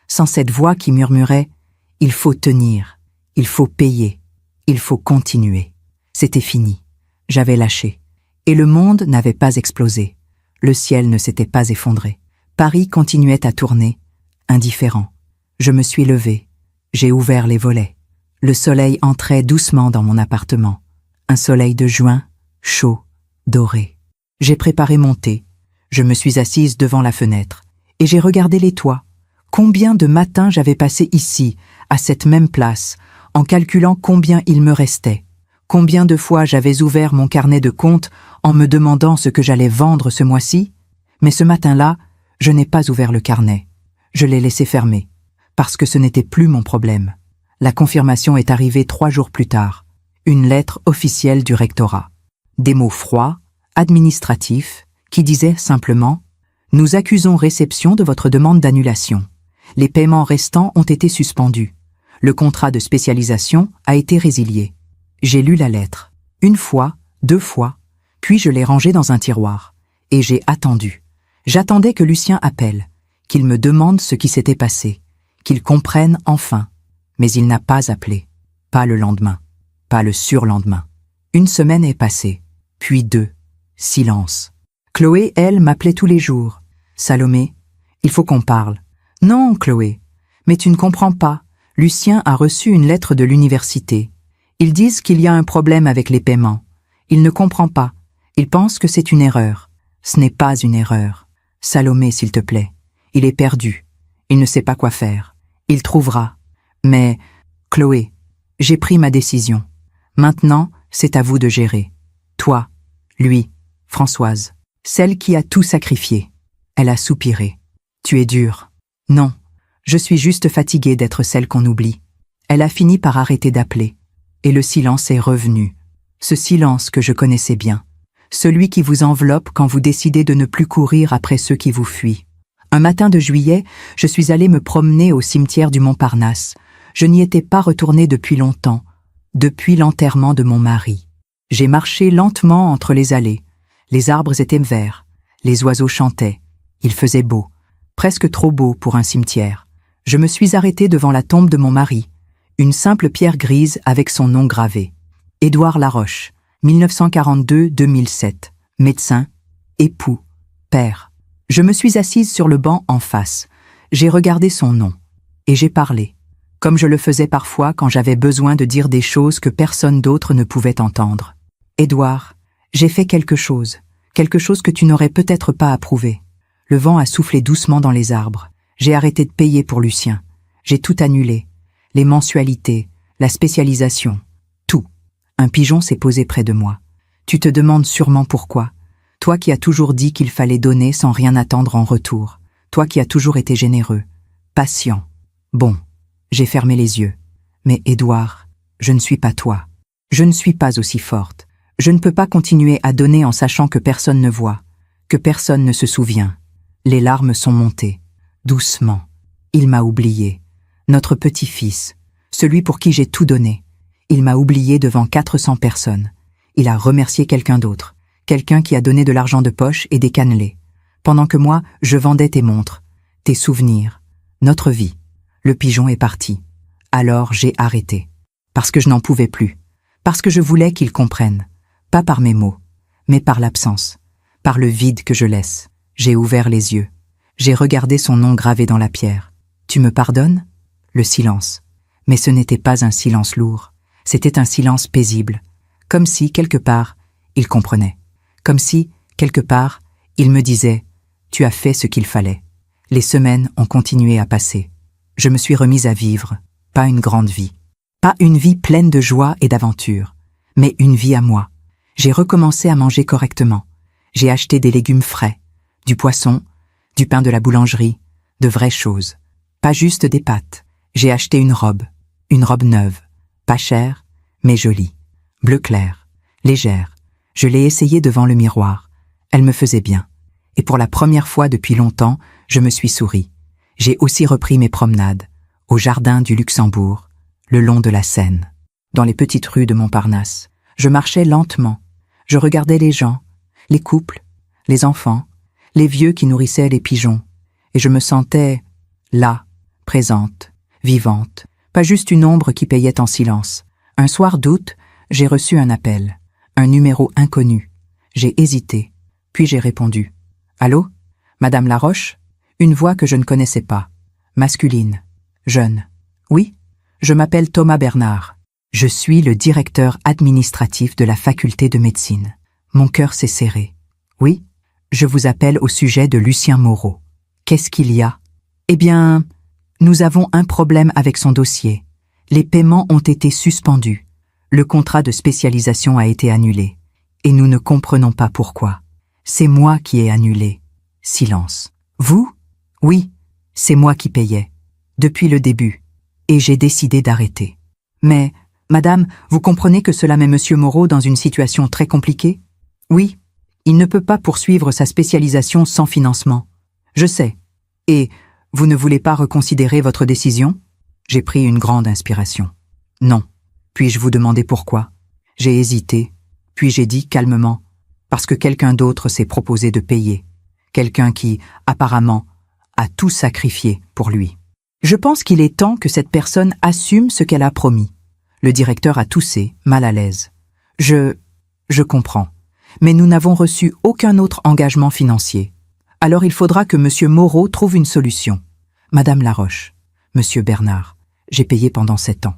Sans cette voix qui murmurait « Il faut tenir, il faut payer, il faut continuer ». C'était fini. J'avais lâché. Et le monde n'avait pas explosé. Le ciel ne s'était pas effondré. Paris continuait à tourner, indifférent. Je me suis levée. J'ai ouvert les volets. Le soleil entrait doucement dans mon appartement. Un soleil de juin, chaud, doré. J'ai préparé mon thé. Je me suis assise devant la fenêtre. Et j'ai regardé les toits. Combien de matins j'avais passé ici, à cette même place, en calculant combien il me restait. Combien de fois j'avais ouvert mon carnet de comptes en me demandant ce que j'allais vendre ce mois-ci. Mais ce matin-là, je n'ai pas ouvert le carnet. Je l'ai laissé fermer, parce que ce n'était plus mon problème. La confirmation est arrivée 3 jours plus tard. Une lettre officielle du rectorat. Des mots froids, administratifs, qui disaient simplement « Nous accusons réception de votre demande d'annulation. Les paiements restants ont été suspendus. Le contrat de spécialisation a été résilié. » J'ai lu la lettre. Une fois, 2 fois, puis je l'ai rangée dans un tiroir. Et j'ai attendu. J'attendais que Lucien appelle, qu'il me demande ce qui s'était passé, qu'il comprenne enfin. Mais il n'a pas appelé. Pas le lendemain. Pas le surlendemain. 1 semaine est passée. Puis 2. Silence. Chloé, elle, m'appelait tous les jours. « Salomé, il faut qu'on parle. »« Non, Chloé, mais tu ne comprends pas. Lucien a reçu une lettre de l'université. Ils disent qu'il y a un problème avec les paiements. Il ne comprend pas. Il pense que c'est une erreur. Ce n'est pas une erreur. Salomé, s'il te plaît. Il est perdu. Il ne sait pas quoi faire. Il trouvera. Mais, Chloé, j'ai pris ma décision. Maintenant, c'est à vous de gérer. Toi, lui, Françoise, celle qui a tout sacrifié. » Elle a soupiré. « Tu es dure. »« Non, je suis juste fatiguée d'être celle qu'on oublie. » Elle a fini par arrêter d'appeler. Et le silence est revenu. Ce silence que je connaissais bien. Celui qui vous enveloppe quand vous décidez de ne plus courir après ceux qui vous fuient. Un matin de juillet, je suis allée me promener au cimetière du Montparnasse. Je n'y étais pas retournée depuis longtemps, depuis l'enterrement de mon mari. J'ai marché lentement entre les allées. Les arbres étaient verts, les oiseaux chantaient. Il faisait beau, presque trop beau pour un cimetière. Je me suis arrêtée devant la tombe de mon mari, une simple pierre grise avec son nom gravé. Édouard Laroche, 1942-2007, médecin, époux, père. Je me suis assise sur le banc en face. J'ai regardé son nom. Et j'ai parlé, comme je le faisais parfois quand j'avais besoin de dire des choses que personne d'autre ne pouvait entendre. Édouard, j'ai fait quelque chose que tu n'aurais peut-être pas approuvé. Le vent a soufflé doucement dans les arbres. J'ai arrêté de payer pour Lucien. J'ai tout annulé. Les mensualités, la spécialisation, tout. Un pigeon s'est posé près de moi. Tu te demandes sûrement pourquoi. Toi qui as toujours dit qu'il fallait donner sans rien attendre en retour. Toi qui as toujours été généreux, patient. Bon, j'ai fermé les yeux. Mais Édouard, je ne suis pas toi. Je ne suis pas aussi forte. Je ne peux pas continuer à donner en sachant que personne ne voit, que personne ne se souvient. Les larmes sont montées. Doucement. Il m'a oublié. Notre petit-fils, celui pour qui j'ai tout donné. Il m'a oublié devant 400 personnes. Il a remercié quelqu'un d'autre, quelqu'un qui a donné de l'argent de poche et des cannelés. Pendant que moi, je vendais tes montres, tes souvenirs, notre vie. Le pigeon est parti. Alors j'ai arrêté. Parce que je n'en pouvais plus. Parce que je voulais qu'il comprenne. Pas par mes mots, mais par l'absence. Par le vide que je laisse. J'ai ouvert les yeux. J'ai regardé son nom gravé dans la pierre. Tu me pardonnes ? Le silence. Mais ce n'était pas un silence lourd. C'était un silence paisible. Comme si, quelque part, il comprenait. Comme si, quelque part, il me disait « Tu as fait ce qu'il fallait ». Les semaines ont continué à passer. Je me suis remise à vivre, pas une grande vie. Pas une vie pleine de joie et d'aventure, mais une vie à moi. J'ai recommencé à manger correctement. J'ai acheté des légumes frais, du poisson, du pain de la boulangerie, de vraies choses. Pas juste des pâtes. J'ai acheté une robe neuve, pas chère, mais jolie, bleu clair, légère. Je l'ai essayée devant le miroir. Elle me faisait bien. Et pour la première fois depuis longtemps, je me suis souri. J'ai aussi repris mes promenades, au jardin du Luxembourg, le long de la Seine, dans les petites rues de Montparnasse. Je marchais lentement. Je regardais les gens, les couples, les enfants, les vieux qui nourrissaient les pigeons. Et je me sentais là, présente, vivante, pas juste une ombre qui payait en silence. Un soir d'août, j'ai reçu un appel, un numéro inconnu. J'ai hésité, puis j'ai répondu. « Allô ? Madame Laroche ?» Une voix que je ne connaissais pas, masculine, jeune. « Oui, je m'appelle Thomas Bernard. Je suis le directeur administratif de la faculté de médecine. » Mon cœur s'est serré. « Oui, je vous appelle au sujet de Lucien Moreau. » « Qu'est-ce qu'il y a ? » « Eh bien, nous avons un problème avec son dossier. Les paiements ont été suspendus. Le contrat de spécialisation a été annulé. Et nous ne comprenons pas pourquoi. C'est moi qui ai annulé. Silence. « Vous ? » ?»« Oui, c'est moi qui payais. Depuis le début. Et j'ai décidé d'arrêter. »« Mais, madame, vous comprenez que cela met monsieur Moreau dans une situation très compliquée ? Oui, il ne peut pas poursuivre sa spécialisation sans financement. Je sais. Et vous ne voulez pas reconsidérer votre décision? J'ai pris une grande inspiration. Non. Puis-je vous demander pourquoi? J'ai hésité, puis j'ai dit calmement, parce que quelqu'un d'autre s'est proposé de payer. Quelqu'un qui, apparemment, a tout sacrifié pour lui. Je pense qu'il est temps que cette personne assume ce qu'elle a promis. Le directeur a toussé, mal à l'aise. Je comprends. Mais nous n'avons reçu aucun autre engagement financier. Alors il faudra que M. Moreau trouve une solution. Madame Laroche, Monsieur Bernard, j'ai payé pendant 7 ans.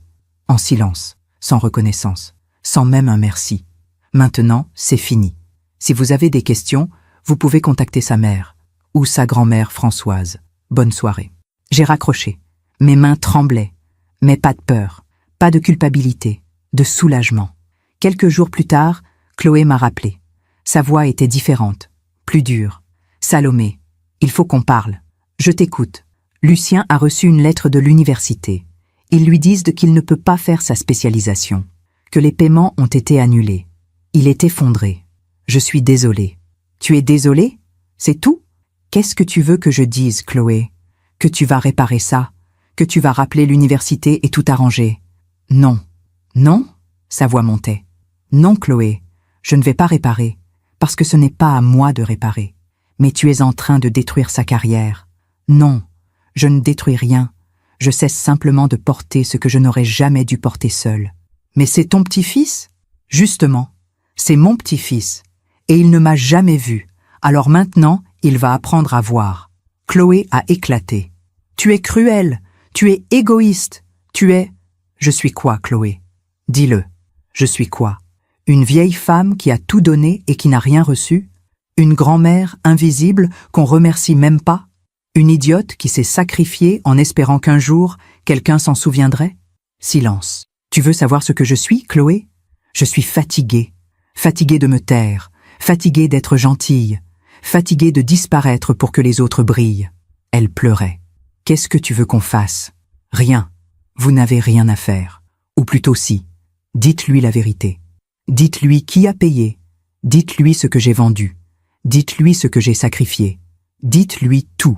En silence, sans reconnaissance, sans même un merci. Maintenant, c'est fini. Si vous avez des questions, vous pouvez contacter sa mère ou sa grand-mère Françoise. Bonne soirée. J'ai raccroché. Mes mains tremblaient. Mais pas de peur, pas de culpabilité, de soulagement. Quelques jours plus tard, Chloé m'a rappelé. Sa voix était différente, plus dure. Salomé, il faut qu'on parle. Je t'écoute. Lucien a reçu une lettre de l'université. Ils lui disent qu'il ne peut pas faire sa spécialisation, que les paiements ont été annulés. Il est effondré. Je suis désolée. Tu es désolée? C'est tout? Qu'est-ce que tu veux que je dise, Chloé? Que tu vas réparer ça? Que tu vas rappeler l'université et tout arranger? Non. Non? Sa voix montait. Non, Chloé, je ne vais pas réparer, parce que ce n'est pas à moi de réparer. Mais tu es en train de détruire sa carrière. Non, je ne détruis rien. Je cesse simplement de porter ce que je n'aurais jamais dû porter seul. Mais c'est ton petit-fils? Justement, c'est mon petit-fils. Et il ne m'a jamais vu. Alors maintenant, il va apprendre à voir. Chloé a éclaté. Tu es cruelle, tu es égoïste, tu es... Je suis quoi, Chloé? Dis-le. Je suis quoi? Une vieille femme qui a tout donné et qui n'a rien reçu? Une grand-mère invisible qu'on remercie même pas? Une idiote qui s'est sacrifiée en espérant qu'un jour, quelqu'un s'en souviendrait? Silence. Tu veux savoir ce que je suis, Chloé? Je suis fatiguée. Fatiguée de me taire. Fatiguée d'être gentille. Fatiguée de disparaître pour que les autres brillent. Elle pleurait. Qu'est-ce que tu veux qu'on fasse? Rien. Vous n'avez rien à faire. Ou plutôt si. Dites-lui la vérité. Dites-lui qui a payé. Dites-lui ce que j'ai vendu. Dites-lui ce que j'ai sacrifié. Dites-lui tout.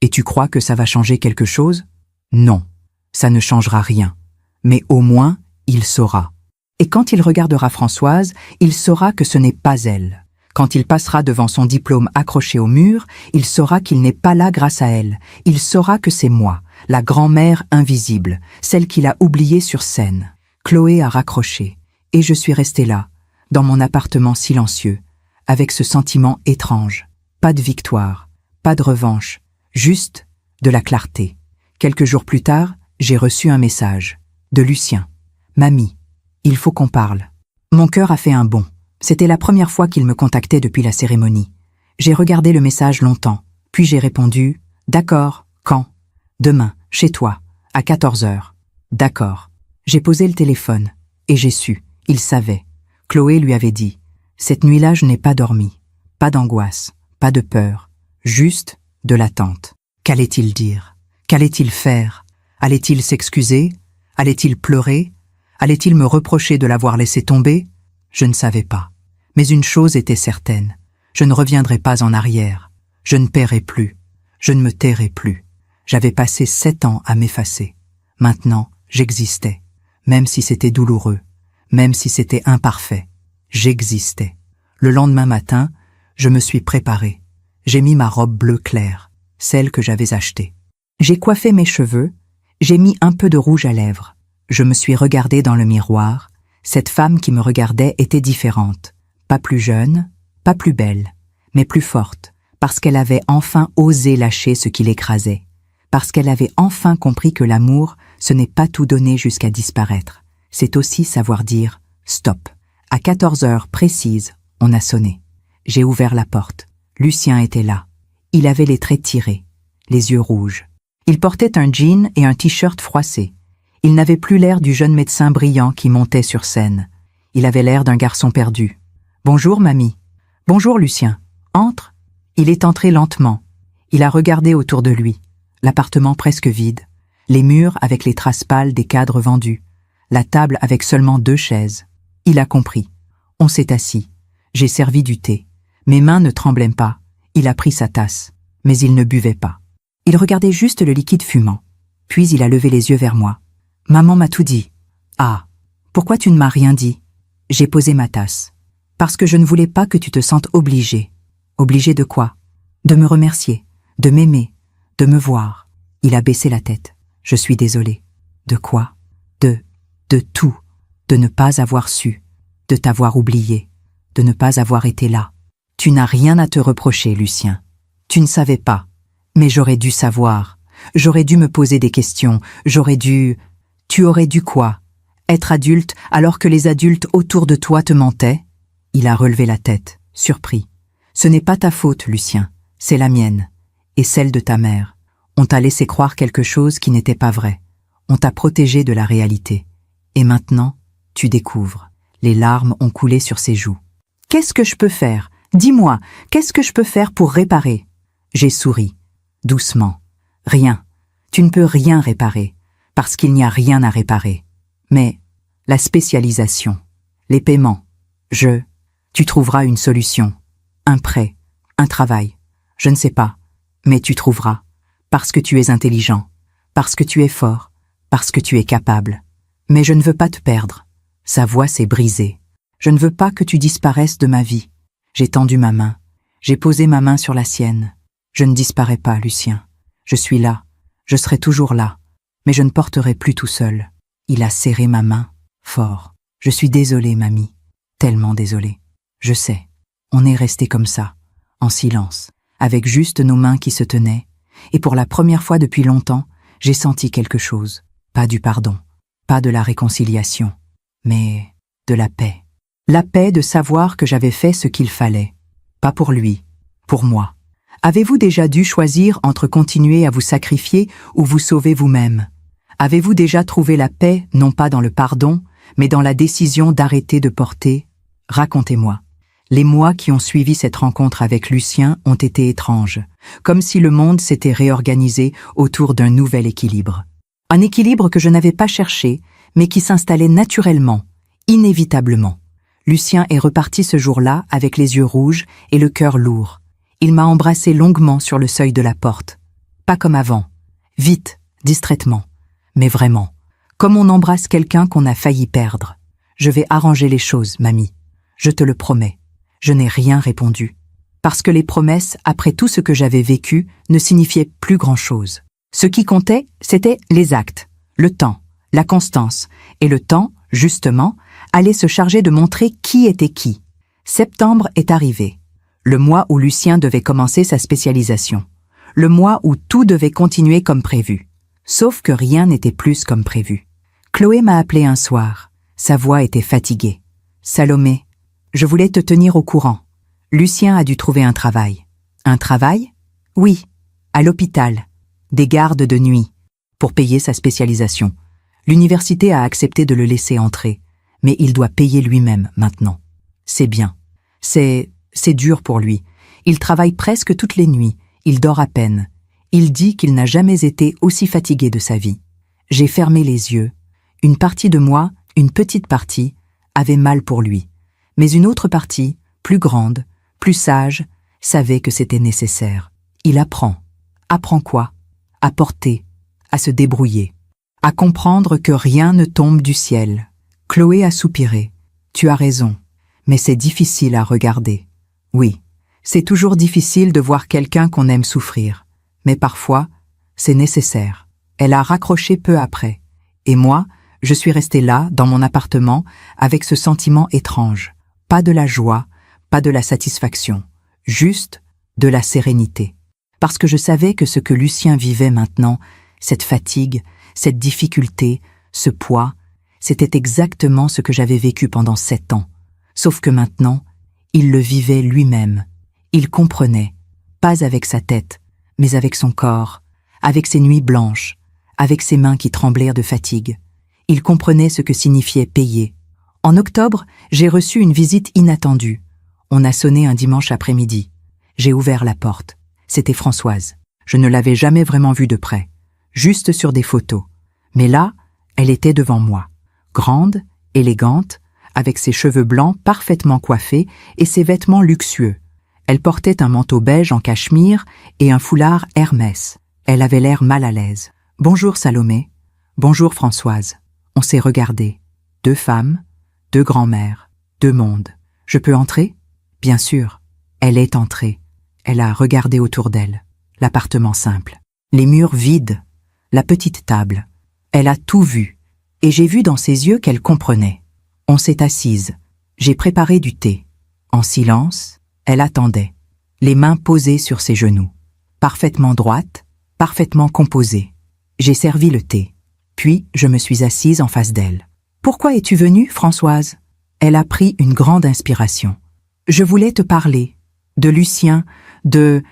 Et tu crois que ça va changer quelque chose? Non, ça ne changera rien. Mais au moins, il saura. Et quand il regardera Françoise, il saura que ce n'est pas elle. Quand il passera devant son diplôme accroché au mur, il saura qu'il n'est pas là grâce à elle. Il saura que c'est moi, la grand-mère invisible, celle qu'il a oubliée sur scène. Chloé a raccroché, et je suis restée là, dans mon appartement silencieux, avec ce sentiment étrange. Pas de victoire, pas de revanche, juste de la clarté. Quelques jours plus tard, j'ai reçu un message de Lucien. Mamie, il faut qu'on parle. Mon cœur a fait un bond. C'était la première fois qu'il me contactait depuis la cérémonie. J'ai regardé le message longtemps, puis j'ai répondu « D'accord, quand ?»« Demain, chez toi, à 14 heures. »« D'accord. » J'ai posé le téléphone, et j'ai su, il savait. Chloé lui avait dit « Cette nuit-là, je n'ai pas dormi. Pas d'angoisse, pas de peur, juste de l'attente. » Qu'allait-il dire? Qu'allait-il faire? Allait-il s'excuser? Allait-il pleurer? Allait-il me reprocher de l'avoir laissé tomber? Je ne savais pas. Mais une chose était certaine. Je ne reviendrai pas en arrière. Je ne paierai plus. Je ne me tairai plus. J'avais passé 7 ans à m'effacer. Maintenant, j'existais. Même si c'était douloureux. Même si c'était imparfait. J'existais. Le lendemain matin, je me suis préparée. J'ai mis ma robe bleu clair, celle que j'avais achetée. J'ai coiffé mes cheveux. J'ai mis un peu de rouge à lèvres. Je me suis regardée dans le miroir. Cette femme qui me regardait était différente. Pas plus jeune, pas plus belle, mais plus forte, parce qu'elle avait enfin osé lâcher ce qui l'écrasait. Parce qu'elle avait enfin compris que l'amour, ce n'est pas tout donner jusqu'à disparaître. C'est aussi savoir dire « stop ». À 14 heures précises, on a sonné. J'ai ouvert la porte. Lucien était là. Il avait les traits tirés, les yeux rouges. Il portait un jean et un t-shirt froissé. Il n'avait plus l'air du jeune médecin brillant qui montait sur scène. Il avait l'air d'un garçon perdu. « Bonjour, mamie. »« Bonjour, Lucien. Entre. » Il est entré lentement. Il a regardé autour de lui. L'appartement presque vide. Les murs avec les traces pâles des cadres vendus. La table avec seulement 2 chaises. Il a compris. On s'est assis. J'ai servi du thé. Mes mains ne tremblaient pas. Il a pris sa tasse. Mais il ne buvait pas. Il regardait juste le liquide fumant. Puis il a levé les yeux vers moi. « Maman m'a tout dit. »« Ah, pourquoi tu ne m'as rien dit ?» J'ai posé ma tasse. « Parce que je ne voulais pas que tu te sentes obligée. »« Obligée de quoi ?»« De me remercier, de m'aimer, de me voir. » Il a baissé la tête. « Je suis désolée. »« De quoi ?»« De tout. De ne pas avoir su. De t'avoir oublié. De ne pas avoir été là. » « Tu n'as rien à te reprocher, Lucien. Tu ne savais pas. Mais j'aurais dû savoir. J'aurais dû me poser des questions. J'aurais dû... Tu aurais dû quoi? Être adulte alors que les adultes autour de toi te mentaient? Il a relevé la tête, surpris. Ce n'est pas ta faute, Lucien. C'est la mienne. Et celle de ta mère. On t'a laissé croire quelque chose qui n'était pas vrai. On t'a protégé de la réalité. Et maintenant, tu découvres. Les larmes ont coulé sur ses joues. Qu'est-ce que je peux faire? Dis-moi, qu'est-ce que je peux faire pour réparer? J'ai souri, doucement. Rien. Tu ne peux rien réparer, parce qu'il n'y a rien à réparer. Mais la spécialisation, les paiements, tu trouveras une solution. Un prêt, un travail. Je ne sais pas, mais tu trouveras. Parce que tu es intelligent, parce que tu es fort, parce que tu es capable. Mais je ne veux pas te perdre. Sa voix s'est brisée. Je ne veux pas que tu disparaisses de ma vie. J'ai tendu ma main. J'ai posé ma main sur la sienne. Je ne disparais pas, Lucien. Je suis là. Je serai toujours là. Mais je ne porterai plus tout seul. Il a serré ma main, fort. Je suis désolée, mamie. Tellement désolée. Je sais. On est resté comme ça, en silence, avec juste nos mains qui se tenaient. Et pour la première fois depuis longtemps, j'ai senti quelque chose. Pas du pardon, pas de la réconciliation, mais de la paix. La paix de savoir que j'avais fait ce qu'il fallait. Pas pour lui, pour moi. Avez-vous déjà dû choisir entre continuer à vous sacrifier ou vous sauver vous-même? Avez-vous déjà trouvé la paix, non pas dans le pardon, mais dans la décision d'arrêter de porter? Racontez-moi. Les mois qui ont suivi cette rencontre avec Lucien ont été étranges, comme si le monde s'était réorganisé autour d'un nouvel équilibre. Un équilibre que je n'avais pas cherché, mais qui s'installait naturellement, inévitablement. Lucien est reparti ce jour-là avec les yeux rouges et le cœur lourd. Il m'a embrassé longuement sur le seuil de la porte. Pas comme avant. Vite, distraitement. Mais vraiment. Comme on embrasse quelqu'un qu'on a failli perdre. Je vais arranger les choses, mamie. Je te le promets. Je n'ai rien répondu. Parce que les promesses, après tout ce que j'avais vécu, ne signifiaient plus grand-chose. Ce qui comptait, c'était les actes, le temps, la constance. Et le temps, justement, allait se charger de montrer qui était qui. Septembre est arrivé. Le mois où Lucien devait commencer sa spécialisation. Le mois où tout devait continuer comme prévu. Sauf que rien n'était plus comme prévu. Chloé m'a appelé un soir. Sa voix était fatiguée. « Salomé, je voulais te tenir au courant. Lucien a dû trouver un travail. » « Un travail ? » ?»« Oui, à l'hôpital. Des gardes de nuit. Pour payer sa spécialisation. L'université a accepté de le laisser entrer. Mais il doit payer lui-même maintenant. C'est bien. C'est dur pour lui. Il travaille presque toutes les nuits. Il dort à peine. Il dit qu'il n'a jamais été aussi fatigué de sa vie. J'ai fermé les yeux. Une partie de moi, une petite partie, avait mal pour lui. Mais une autre partie, plus grande, plus sage, savait que c'était nécessaire. Il apprend. Apprend quoi? À porter, à se débrouiller, à comprendre que rien ne tombe du ciel. Chloé a soupiré. Tu as raison, mais c'est difficile à regarder. Oui, c'est toujours difficile de voir quelqu'un qu'on aime souffrir, mais parfois, c'est nécessaire. Elle a raccroché peu après, et moi, je suis restée là, dans mon appartement, avec ce sentiment étrange. Pas de la joie, pas de la satisfaction, juste de la sérénité. Parce que je savais que ce que Lucien vivait maintenant, cette fatigue, cette difficulté, ce poids, c'était exactement ce que j'avais vécu pendant 7 ans. Sauf que maintenant, il le vivait lui-même. Il comprenait, pas avec sa tête, mais avec son corps, avec ses nuits blanches, avec ses mains qui tremblèrent de fatigue. Il comprenait ce que signifiait payer. En octobre, j'ai reçu une visite inattendue. On a sonné un dimanche après-midi. J'ai ouvert la porte. C'était Françoise. Je ne l'avais jamais vraiment vue de près, juste sur des photos. Mais là, elle était devant moi. Grande, élégante, avec ses cheveux blancs parfaitement coiffés et ses vêtements luxueux. Elle portait un manteau beige en cachemire et un foulard Hermès. Elle avait l'air mal à l'aise. « Bonjour Salomé. Bonjour Françoise. » On s'est regardés. 2 femmes, 2 grands-mères, 2 mondes. « Je peux entrer ?» Bien sûr. Elle est entrée. Elle a regardé autour d'elle. L'appartement simple. Les murs vides. La petite table. Elle a tout vu. Et j'ai vu dans ses yeux qu'elle comprenait. On s'est assises. J'ai préparé du thé. En silence, elle attendait. Les mains posées sur ses genoux. Parfaitement droite, parfaitement composée. J'ai servi le thé. Puis, je me suis assise en face d'elle. « Pourquoi es-tu venue, Françoise ?» Elle a pris une grande inspiration. « Je voulais te parler. De Lucien, de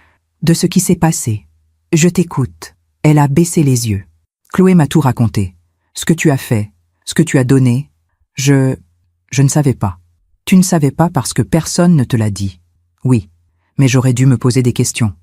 ce qui s'est passé. Je t'écoute. » Elle a baissé les yeux. « Chloé m'a tout raconté. Ce que tu as fait, ce que tu as donné. Je ne savais pas. Tu ne savais pas parce que personne ne te l'a dit. Oui, mais j'aurais dû me poser des questions.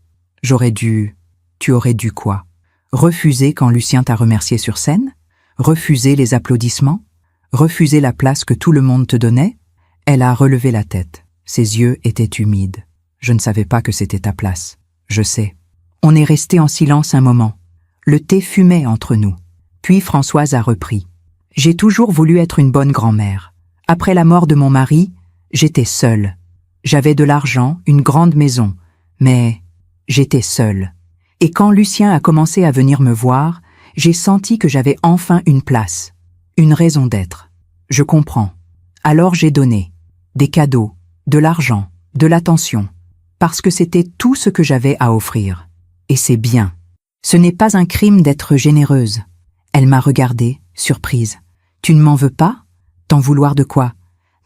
Tu aurais dû quoi? Refuser quand Lucien t'a remercié sur scène? Refuser les applaudissements? Refuser la place que tout le monde te donnait? Elle a relevé la tête. Ses yeux étaient humides. Je ne savais pas que c'était ta place. Je sais. On est resté en silence un moment. Le thé fumait entre nous. Puis Françoise a repris. J'ai toujours voulu être une bonne grand-mère. Après la mort de mon mari, j'étais seule. J'avais de l'argent, une grande maison, mais j'étais seule. Et quand Lucien a commencé à venir me voir, j'ai senti que j'avais enfin une place, une raison d'être. Je comprends. Alors j'ai donné des cadeaux, de l'argent, de l'attention, parce que c'était tout ce que j'avais à offrir. Et c'est bien. Ce n'est pas un crime d'être généreuse. Elle m'a regardée, surprise. Tu ne m'en veux pas? T'en vouloir de quoi?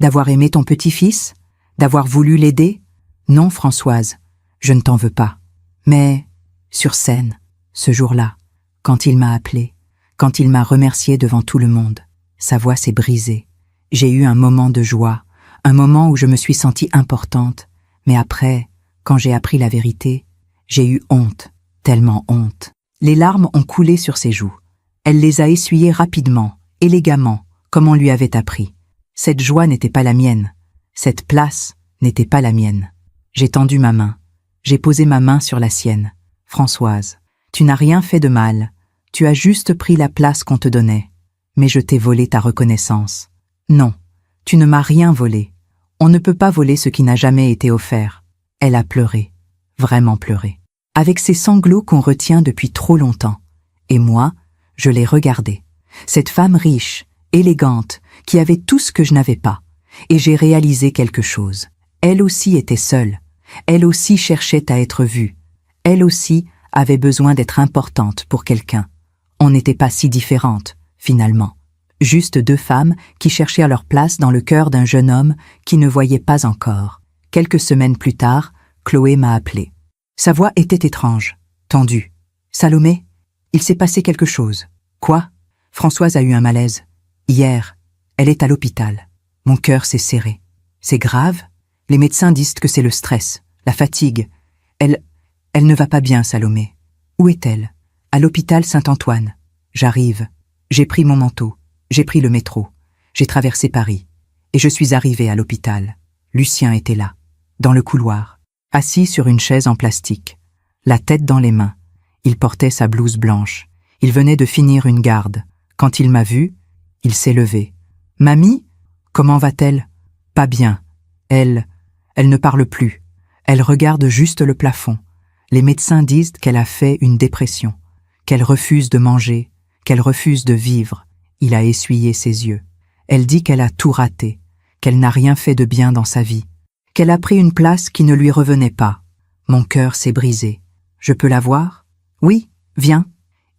D'avoir aimé ton petit-fils? D'avoir voulu l'aider? Non, Françoise, je ne t'en veux pas. Mais, sur scène, ce jour-là, quand il m'a appelée, quand il m'a remerciée devant tout le monde, sa voix s'est brisée. J'ai eu un moment de joie, un moment où je me suis sentie importante. Mais après, quand j'ai appris la vérité, j'ai eu honte, tellement honte. Les larmes ont coulé sur ses joues. Elle les a essuyées rapidement, élégamment, comme on lui avait appris. Cette joie n'était pas la mienne. Cette place n'était pas la mienne. J'ai tendu ma main. J'ai posé ma main sur la sienne. Françoise, tu n'as rien fait de mal. Tu as juste pris la place qu'on te donnait. Mais je t'ai volé ta reconnaissance. Non, tu ne m'as rien volé. On ne peut pas voler ce qui n'a jamais été offert. Elle a pleuré, vraiment pleuré, avec ces sanglots qu'on retient depuis trop longtemps. Et moi, je l'ai regardée. Cette femme riche, élégante, qui avait tout ce que je n'avais pas. Et j'ai réalisé quelque chose. Elle aussi était seule. Elle aussi cherchait à être vue. Elle aussi avait besoin d'être importante pour quelqu'un. On n'était pas si différentes, finalement. Juste 2 femmes qui cherchaient leur place dans le cœur d'un jeune homme qui ne voyait pas encore. Quelques semaines plus tard, Chloé m'a appelée. Sa voix était étrange, tendue. « Salomé, il s'est passé quelque chose. »« Quoi ?» Françoise a eu un malaise. Hier, elle est à l'hôpital. Mon cœur s'est serré. C'est grave. Les médecins disent que c'est le stress, la fatigue. Elle ne va pas bien, Salomé. Où est-elle? À l'hôpital Saint-Antoine. J'arrive. J'ai pris mon manteau. J'ai pris le métro. J'ai traversé Paris. Et je suis arrivée à l'hôpital. Lucien était là, dans le couloir, assis sur une chaise en plastique, la tête dans les mains. Il portait sa blouse blanche. Il venait de finir une garde. Quand il m'a vue, il s'est levé. « Mamie, comment va-t-elle ?»« Pas bien. Elle ne parle plus. Elle regarde juste le plafond. Les médecins disent qu'elle a fait une dépression, qu'elle refuse de manger, qu'elle refuse de vivre. » Il a essuyé ses yeux. Elle dit qu'elle a tout raté, qu'elle n'a rien fait de bien dans sa vie, qu'elle a pris une place qui ne lui revenait pas. Mon cœur s'est brisé. Je peux la voir? Oui, viens.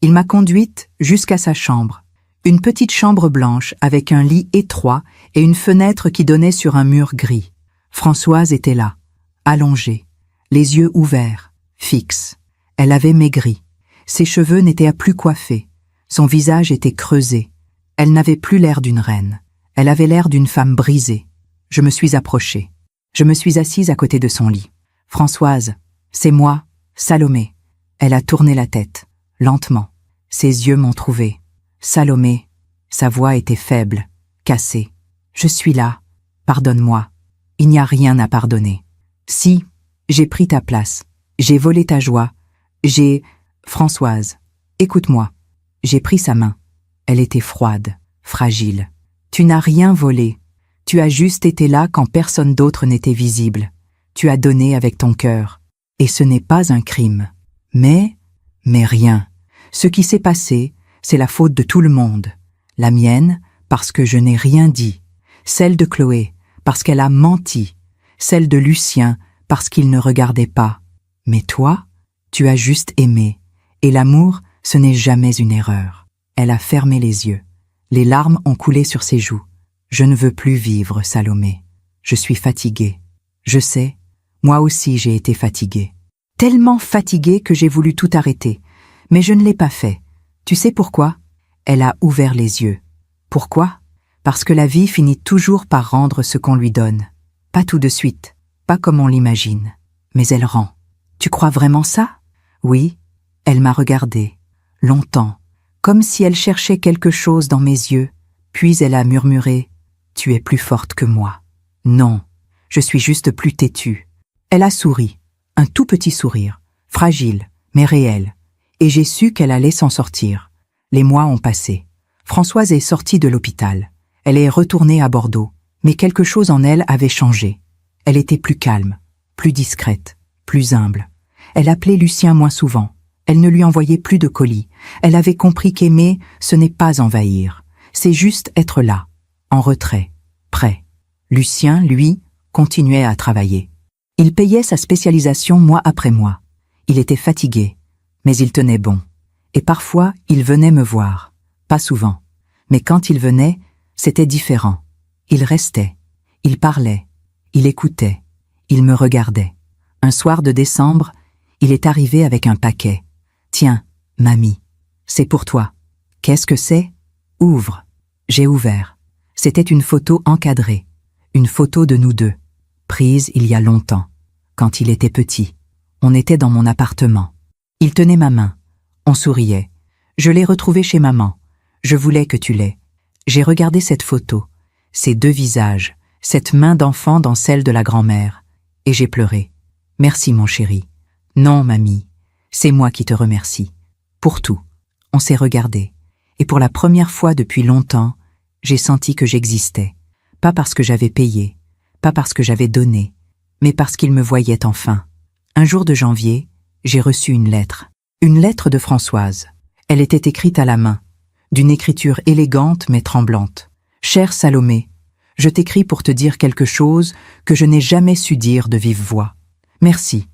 Il m'a conduite jusqu'à sa chambre. Une petite chambre blanche avec un lit étroit et une fenêtre qui donnait sur un mur gris. Françoise était là, allongée, les yeux ouverts, fixe. Elle avait maigri. Ses cheveux n'étaient plus coiffés. Son visage était creusé. Elle n'avait plus l'air d'une reine. Elle avait l'air d'une femme brisée. Je me suis approchée. Je me suis assise à côté de son lit. « Françoise, c'est moi, Salomé. » Elle a tourné la tête, lentement. Ses yeux m'ont trouvée. « Salomé. » Sa voix était faible, cassée. « Je suis là. Pardonne-moi. Il n'y a rien à pardonner. Si, j'ai pris ta place. J'ai volé ta joie. Françoise, écoute-moi. J'ai pris sa main. Elle était froide, fragile. Tu n'as rien volé. Tu as juste été là quand personne d'autre n'était visible. Tu as donné avec ton cœur. Et ce n'est pas un crime. Mais rien. Ce qui s'est passé, c'est la faute de tout le monde. La mienne, parce que je n'ai rien dit. Celle de Chloé, parce qu'elle a menti. Celle de Lucien, parce qu'il ne regardait pas. Mais toi, tu as juste aimé. Et l'amour, ce n'est jamais une erreur. Elle a fermé les yeux. Les larmes ont coulé sur ses joues. Je ne veux plus vivre, Salomé. Je suis fatiguée. Je sais, moi aussi j'ai été fatiguée. Tellement fatiguée que j'ai voulu tout arrêter. Mais je ne l'ai pas fait. Tu sais pourquoi? Elle a ouvert les yeux. Pourquoi? Parce que la vie finit toujours par rendre ce qu'on lui donne. Pas tout de suite, pas comme on l'imagine. Mais elle rend. Tu crois vraiment ça? Oui, elle m'a regardée. Longtemps. Comme si elle cherchait quelque chose dans mes yeux. Puis elle a murmuré « Tu es plus forte que moi. » Non, je suis juste plus têtue. Elle a souri. Un tout petit sourire. Fragile, mais réel. Et j'ai su qu'elle allait s'en sortir. Les mois ont passé. Françoise est sortie de l'hôpital. Elle est retournée à Bordeaux. Mais quelque chose en elle avait changé. Elle était plus calme, plus discrète, plus humble. Elle appelait Lucien moins souvent. Elle ne lui envoyait plus de colis. Elle avait compris qu'aimer, ce n'est pas envahir. C'est juste être là, en retrait, prêt. Lucien, lui, continuait à travailler. Il payait sa spécialisation mois après mois. Il était fatigué, mais il tenait bon. Et parfois, il venait me voir. Pas souvent. Mais quand il venait, c'était différent. Il restait. Il parlait. Il écoutait. Il me regardait. Un soir de décembre, il est arrivé avec un paquet. « Tiens, mamie, c'est pour toi. »« Qu'est-ce que c'est ? » ?»« Ouvre. » J'ai ouvert. C'était une photo encadrée. Une photo de nous deux. Prise il y a longtemps. Quand il était petit. On était dans mon appartement. Il tenait ma main. On souriait. Je l'ai retrouvé chez maman. Je voulais que tu l'aies. J'ai regardé cette photo. Ces deux visages. Cette main d'enfant dans celle de la grand-mère. Et j'ai pleuré. « Merci mon chéri. »« Non, mamie. C'est moi qui te remercie. Pour tout. » On s'est regardé. Et pour la première fois depuis longtemps, j'ai senti que j'existais. Pas parce que j'avais payé, pas parce que j'avais donné, mais parce qu'il me voyait enfin. Un jour de janvier, j'ai reçu une lettre. Une lettre de Françoise. Elle était écrite à la main, d'une écriture élégante mais tremblante. « Chère Salomé, je t'écris pour te dire quelque chose que je n'ai jamais su dire de vive voix. Merci.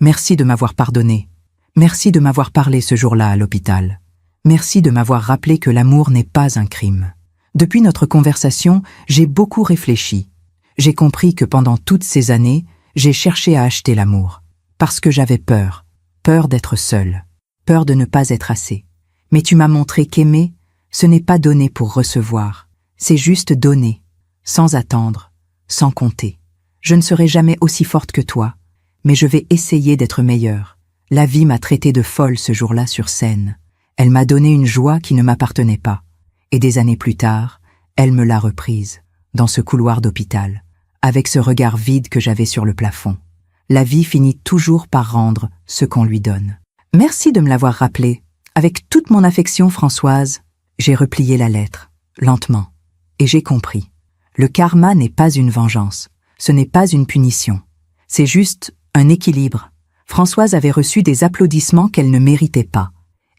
Merci de m'avoir pardonné. Merci de m'avoir parlé ce jour-là à l'hôpital. Merci de m'avoir rappelé que l'amour n'est pas un crime. Depuis notre conversation, j'ai beaucoup réfléchi. J'ai compris que pendant toutes ces années, j'ai cherché à acheter l'amour. Parce que j'avais peur. Peur d'être seule. Peur de ne pas être assez. Mais tu m'as montré qu'aimer, ce n'est pas donner pour recevoir. C'est juste donner. Sans attendre. Sans compter. Je ne serai jamais aussi forte que toi. Mais je vais essayer d'être meilleure. La vie m'a traitée de folle ce jour-là sur scène. Elle m'a donné une joie qui ne m'appartenait pas. Et des années plus tard, elle me l'a reprise, dans ce couloir d'hôpital, avec ce regard vide que j'avais sur le plafond. La vie finit toujours par rendre ce qu'on lui donne. Merci de me l'avoir rappelé. Avec toute mon affection, Françoise, j'ai replié la lettre, lentement. Et j'ai compris. Le karma n'est pas une vengeance. Ce n'est pas une punition. C'est juste un équilibre. Françoise avait reçu des applaudissements qu'elle ne méritait pas.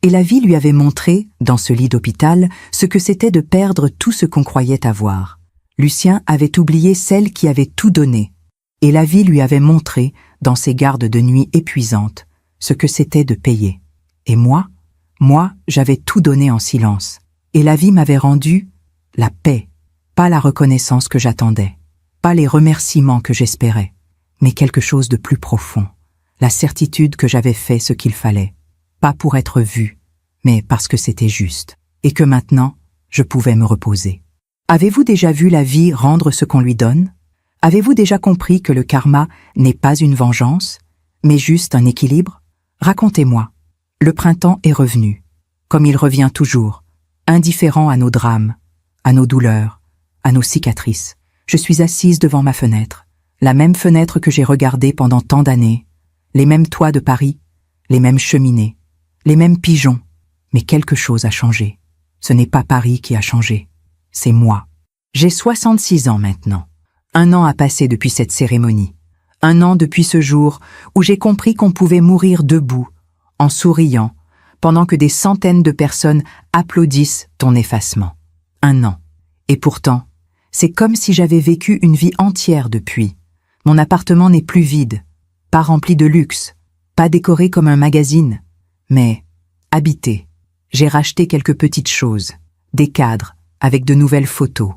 Et la vie lui avait montré, dans ce lit d'hôpital, ce que c'était de perdre tout ce qu'on croyait avoir. Lucien avait oublié celle qui avait tout donné. Et la vie lui avait montré, dans ses gardes de nuit épuisantes, ce que c'était de payer. Et moi, j'avais tout donné en silence. Et la vie m'avait rendu la paix, pas la reconnaissance que j'attendais, pas les remerciements que j'espérais, mais quelque chose de plus profond. La certitude que j'avais fait ce qu'il fallait. Pas pour être vu, mais parce que c'était juste, et que maintenant, je pouvais me reposer. Avez-vous déjà vu la vie rendre ce qu'on lui donne? Avez-vous déjà compris que le karma n'est pas une vengeance, mais juste un équilibre? Racontez-moi. Le printemps est revenu, comme il revient toujours, indifférent à nos drames, à nos douleurs, à nos cicatrices. Je suis assise devant ma fenêtre, la même fenêtre que j'ai regardée pendant tant d'années, les mêmes toits de Paris, les mêmes cheminées, les mêmes pigeons. Mais quelque chose a changé. Ce n'est pas Paris qui a changé, c'est moi. J'ai 66 ans maintenant. 1 an a passé depuis cette cérémonie. 1 an depuis ce jour où j'ai compris qu'on pouvait mourir debout, en souriant, pendant que des centaines de personnes applaudissent ton effacement. 1 an. Et pourtant, c'est comme si j'avais vécu une vie entière depuis. Mon appartement n'est plus vide, pas rempli de luxe, pas décoré comme un magazine, mais habité. J'ai racheté quelques petites choses, des cadres avec de nouvelles photos,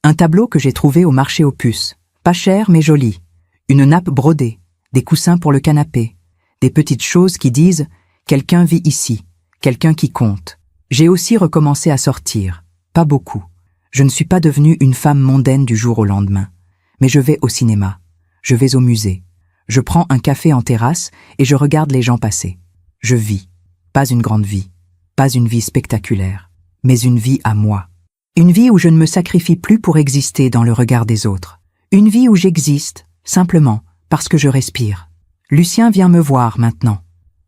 un tableau que j'ai trouvé au marché aux puces, pas cher mais joli, une nappe brodée, des coussins pour le canapé, des petites choses qui disent « quelqu'un vit ici, quelqu'un qui compte ». J'ai aussi recommencé à sortir, pas beaucoup. Je ne suis pas devenue une femme mondaine du jour au lendemain, mais je vais au cinéma, je vais au musée, je prends un café en terrasse et je regarde les gens passer. Je vis, pas une grande vie, pas une vie spectaculaire, mais une vie à moi. Une vie où je ne me sacrifie plus pour exister dans le regard des autres. Une vie où j'existe, simplement, parce que je respire. Lucien vient me voir maintenant,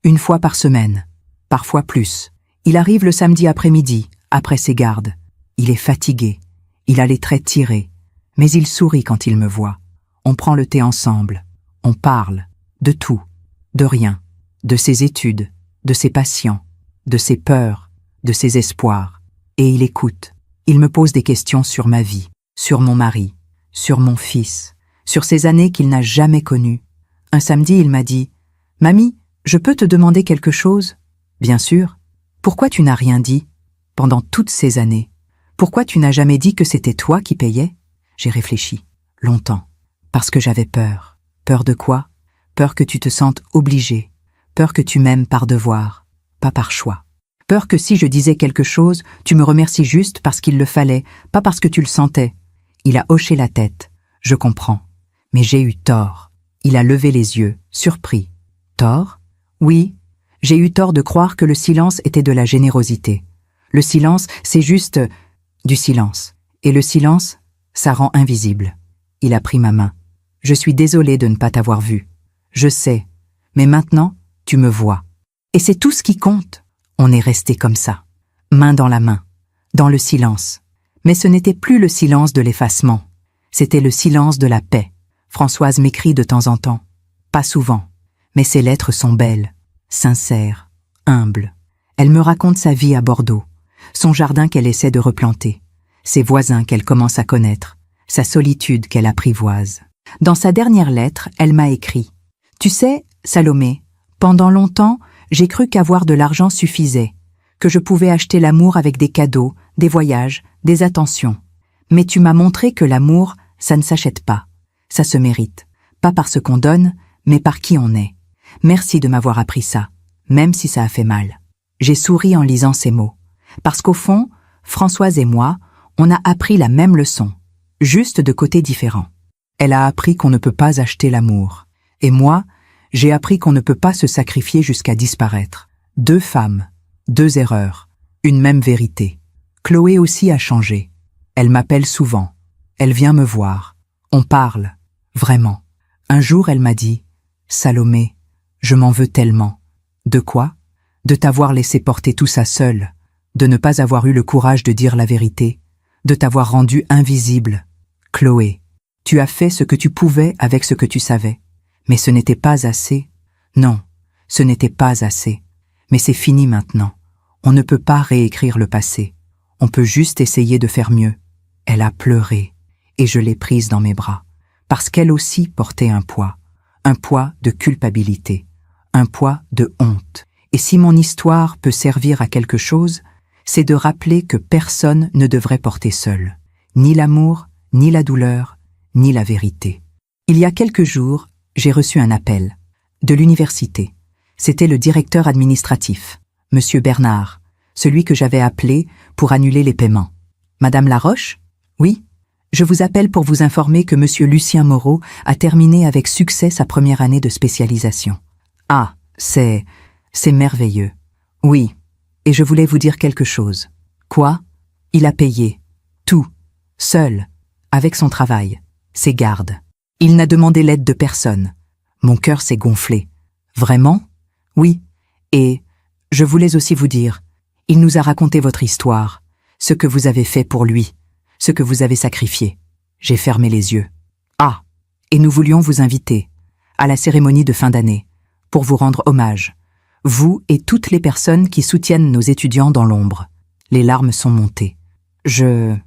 1 fois par semaine, parfois plus. Il arrive le samedi après-midi, après ses gardes. Il est fatigué, il a les traits tirés, mais il sourit quand il me voit. On prend le thé ensemble, on parle, de tout, de rien, de ses études, de ses patients, de ses peurs, de ses espoirs, et il écoute. Il me pose des questions sur ma vie, sur mon mari, sur mon fils, sur ces années qu'il n'a jamais connues. Un samedi, il m'a dit « Mamie, je peux te demander quelque chose ?»« Bien sûr. Pourquoi tu n'as rien dit pendant toutes ces années? Pourquoi tu n'as jamais dit que c'était toi qui payais ?» J'ai réfléchi, longtemps, parce que j'avais peur. Peur de quoi? Peur que tu te sentes obligé, peur que tu m'aimes par devoir, pas par choix. Peur que si je disais quelque chose, tu me remercies juste parce qu'il le fallait, pas parce que tu le sentais. Il a hoché la tête. Je comprends. Mais j'ai eu tort. Il a levé les yeux, surpris. Tort? Oui. J'ai eu tort de croire que le silence était de la générosité. Le silence, c'est juste du silence. Et le silence, ça rend invisible. Il a pris ma main. Je suis désolée de ne pas t'avoir vu. Je sais. Mais maintenant, tu me vois. Et c'est tout ce qui compte. On est resté comme ça, main dans la main, dans le silence. Mais ce n'était plus le silence de l'effacement, c'était le silence de la paix. Françoise m'écrit de temps en temps, pas souvent, mais ses lettres sont belles, sincères, humbles. Elle me raconte sa vie à Bordeaux, son jardin qu'elle essaie de replanter, ses voisins qu'elle commence à connaître, sa solitude qu'elle apprivoise. Dans sa dernière lettre, elle m'a écrit « Tu sais, Salomé, pendant longtemps, j'ai cru qu'avoir de l'argent suffisait, que je pouvais acheter l'amour avec des cadeaux, des voyages, des attentions. Mais tu m'as montré que l'amour, ça ne s'achète pas. Ça se mérite. Pas par ce qu'on donne, mais par qui on est. Merci de m'avoir appris ça, même si ça a fait mal. » J'ai souri en lisant ces mots. Parce qu'au fond, Françoise et moi, on a appris la même leçon, juste de côtés différents. Elle a appris qu'on ne peut pas acheter l'amour. Et moi, j'ai appris qu'on ne peut pas se sacrifier jusqu'à disparaître. 2 femmes, 2 erreurs, une même vérité. Chloé aussi a changé. Elle m'appelle souvent. Elle vient me voir. On parle. Vraiment. Un jour, elle m'a dit « Salomé, je m'en veux tellement. » De quoi? De t'avoir laissé porter tout ça seule, de ne pas avoir eu le courage de dire la vérité, de t'avoir rendu invisible. Chloé, tu as fait ce que tu pouvais avec ce que tu savais. Mais ce n'était pas assez. Non, ce n'était pas assez. Mais c'est fini maintenant. On ne peut pas réécrire le passé. On peut juste essayer de faire mieux. Elle a pleuré, et je l'ai prise dans mes bras, parce qu'elle aussi portait un poids de culpabilité, un poids de honte. Et si mon histoire peut servir à quelque chose, c'est de rappeler que personne ne devrait porter seul, ni l'amour, ni la douleur, ni la vérité. Il y a quelques jours, j'ai reçu un appel de l'université. C'était le directeur administratif, Monsieur Bernard, celui que j'avais appelé pour annuler les paiements. Madame Laroche? Oui. Je vous appelle pour vous informer que Monsieur Lucien Moreau a terminé avec succès sa première année de spécialisation. Ah, c'est merveilleux. Oui. Et je voulais vous dire quelque chose. Quoi? Il a payé. Tout. Seul. Avec son travail. ses gardes. Il n'a demandé l'aide de personne. Mon cœur s'est gonflé. Vraiment? Oui. Et je voulais aussi vous dire, il nous a raconté votre histoire, ce que vous avez fait pour lui, ce que vous avez sacrifié. J'ai fermé les yeux. Ah, et nous voulions vous inviter à la cérémonie de fin d'année, pour vous rendre hommage, vous et toutes les personnes qui soutiennent nos étudiants dans l'ombre. Les larmes sont montées. Je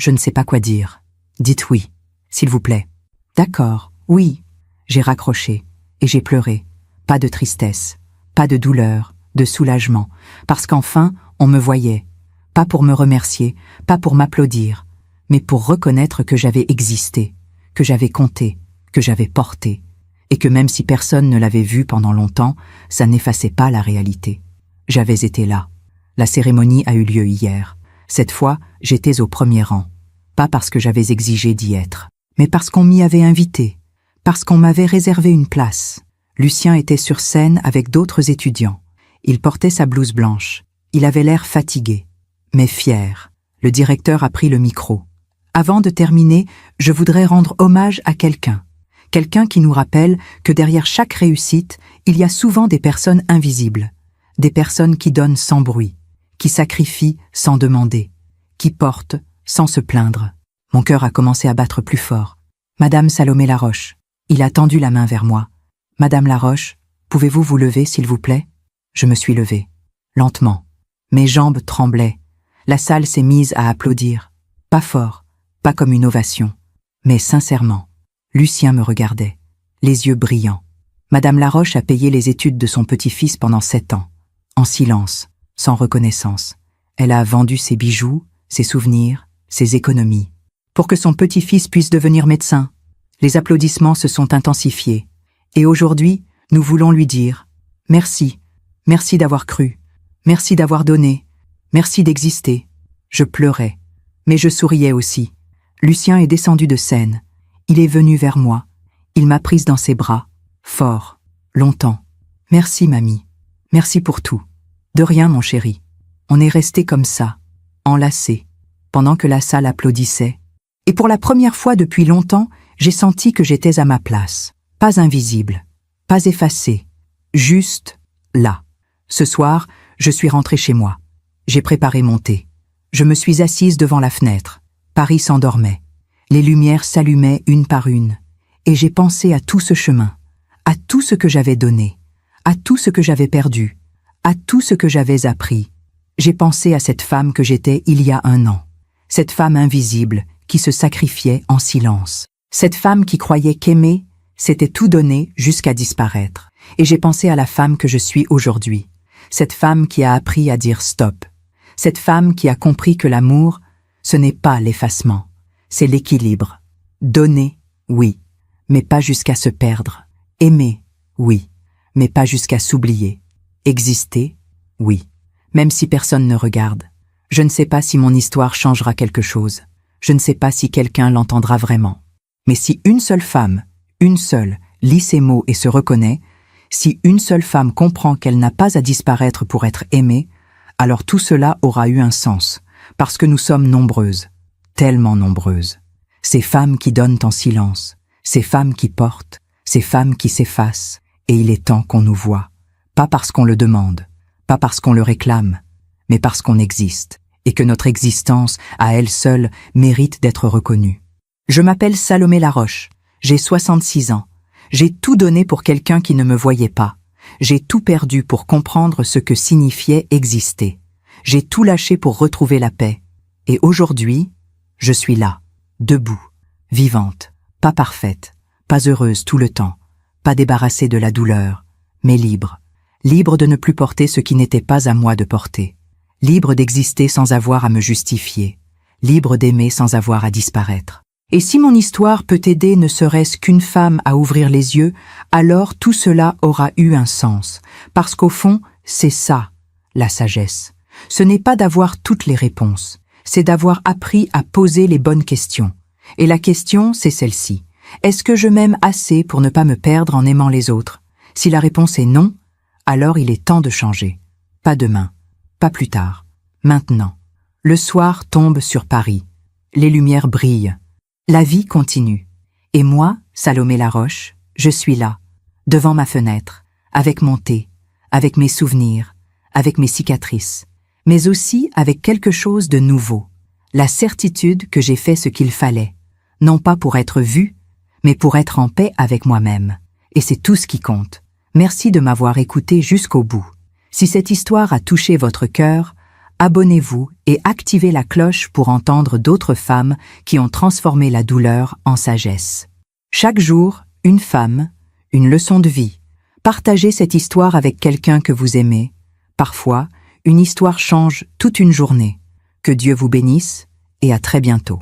ne sais pas quoi dire. Dites oui, s'il vous plaît. D'accord, oui. J'ai raccroché et j'ai pleuré. Pas de tristesse, pas de douleur, de soulagement, parce qu'enfin, on me voyait. Pas pour me remercier, pas pour m'applaudir, mais pour reconnaître que j'avais existé, que j'avais compté, que j'avais porté, et que même si personne ne l'avait vu pendant longtemps, ça n'effaçait pas la réalité. J'avais été là. La cérémonie a eu lieu hier. Cette fois, j'étais au premier rang. Pas parce que j'avais exigé d'y être, mais parce qu'on m'y avait invité, parce qu'on m'avait réservé une place. Lucien était sur scène avec d'autres étudiants. Il portait sa blouse blanche. Il avait l'air fatigué, mais fier. Le directeur a pris le micro. Avant de terminer, je voudrais rendre hommage à quelqu'un. Quelqu'un qui nous rappelle que derrière chaque réussite, il y a souvent des personnes invisibles. Des personnes qui donnent sans bruit, qui sacrifient sans demander, qui portent sans se plaindre. Mon cœur a commencé à battre plus fort. Madame Salomé Laroche. Il a tendu la main vers moi. Madame Laroche, pouvez-vous vous lever, s'il vous plaît? Je me suis levée. Lentement. Mes jambes tremblaient. La salle s'est mise à applaudir. Pas fort, pas comme une ovation, mais sincèrement. Lucien me regardait, les yeux brillants. Madame Laroche a payé les études de son petit-fils pendant 7 ans, en silence, sans reconnaissance. Elle a vendu ses bijoux, ses souvenirs, ses économies, pour que son petit-fils puisse devenir médecin. Les applaudissements se sont intensifiés. Et aujourd'hui, nous voulons lui dire « Merci, merci d'avoir cru, merci d'avoir donné, merci d'exister ». Je pleurais, mais je souriais aussi. Lucien est descendu de scène. Il est venu vers moi. Il m'a prise dans ses bras, fort, longtemps. « Merci, mamie. Merci pour tout. » « De rien, mon chéri. » On est resté comme ça, enlacés, pendant que la salle applaudissait. Et pour la première fois depuis longtemps, j'ai senti que j'étais à ma place. Pas invisible, pas effacée, juste là. Ce soir, je suis rentrée chez moi. J'ai préparé mon thé. Je me suis assise devant la fenêtre. Paris s'endormait. Les lumières s'allumaient une par une. Et j'ai pensé à tout ce chemin, à tout ce que j'avais donné, à tout ce que j'avais perdu, à tout ce que j'avais appris. J'ai pensé à cette femme que j'étais il y a 1 an. Cette femme invisible qui se sacrifiait en silence. Cette femme qui croyait qu'aimer, c'était tout donner jusqu'à disparaître. Et j'ai pensé à la femme que je suis aujourd'hui. Cette femme qui a appris à dire stop. Cette femme qui a compris que l'amour, ce n'est pas l'effacement, c'est l'équilibre. Donner, oui, mais pas jusqu'à se perdre. Aimer, oui, mais pas jusqu'à s'oublier. Exister, oui, même si personne ne regarde. Je ne sais pas si mon histoire changera quelque chose. Je ne sais pas si quelqu'un l'entendra vraiment. Mais si une seule femme, une seule, lit ces mots et se reconnaît, si une seule femme comprend qu'elle n'a pas à disparaître pour être aimée, alors tout cela aura eu un sens, parce que nous sommes nombreuses, tellement nombreuses. Ces femmes qui donnent en silence, ces femmes qui portent, ces femmes qui s'effacent, et il est temps qu'on nous voie. Pas parce qu'on le demande, pas parce qu'on le réclame, mais parce qu'on existe, et que notre existence, à elle seule, mérite d'être reconnue. Je m'appelle Salomé Laroche, j'ai 66 ans. J'ai tout donné pour quelqu'un qui ne me voyait pas. J'ai tout perdu pour comprendre ce que signifiait exister. J'ai tout lâché pour retrouver la paix. Et aujourd'hui, je suis là, debout, vivante, pas parfaite, pas heureuse tout le temps, pas débarrassée de la douleur, mais libre. Libre de ne plus porter ce qui n'était pas à moi de porter. Libre d'exister sans avoir à me justifier. Libre d'aimer sans avoir à disparaître. Et si mon histoire peut aider ne serait-ce qu'une femme à ouvrir les yeux, alors tout cela aura eu un sens. Parce qu'au fond, c'est ça, la sagesse. Ce n'est pas d'avoir toutes les réponses. C'est d'avoir appris à poser les bonnes questions. Et la question, c'est celle-ci. Est-ce que je m'aime assez pour ne pas me perdre en aimant les autres? Si la réponse est non, alors il est temps de changer. Pas demain, pas plus tard, maintenant. Le soir tombe sur Paris. Les lumières brillent. La vie continue. Et moi, Salomé Laroche, je suis là, devant ma fenêtre, avec mon thé, avec mes souvenirs, avec mes cicatrices, mais aussi avec quelque chose de nouveau, la certitude que j'ai fait ce qu'il fallait, non pas pour être vu, mais pour être en paix avec moi-même. Et c'est tout ce qui compte. Merci de m'avoir écouté jusqu'au bout. Si cette histoire a touché votre cœur, abonnez-vous et activez la cloche pour entendre d'autres femmes qui ont transformé la douleur en sagesse. Chaque jour, une femme, une leçon de vie. Partagez cette histoire avec quelqu'un que vous aimez. Parfois, une histoire change toute une journée. Que Dieu vous bénisse et à très bientôt.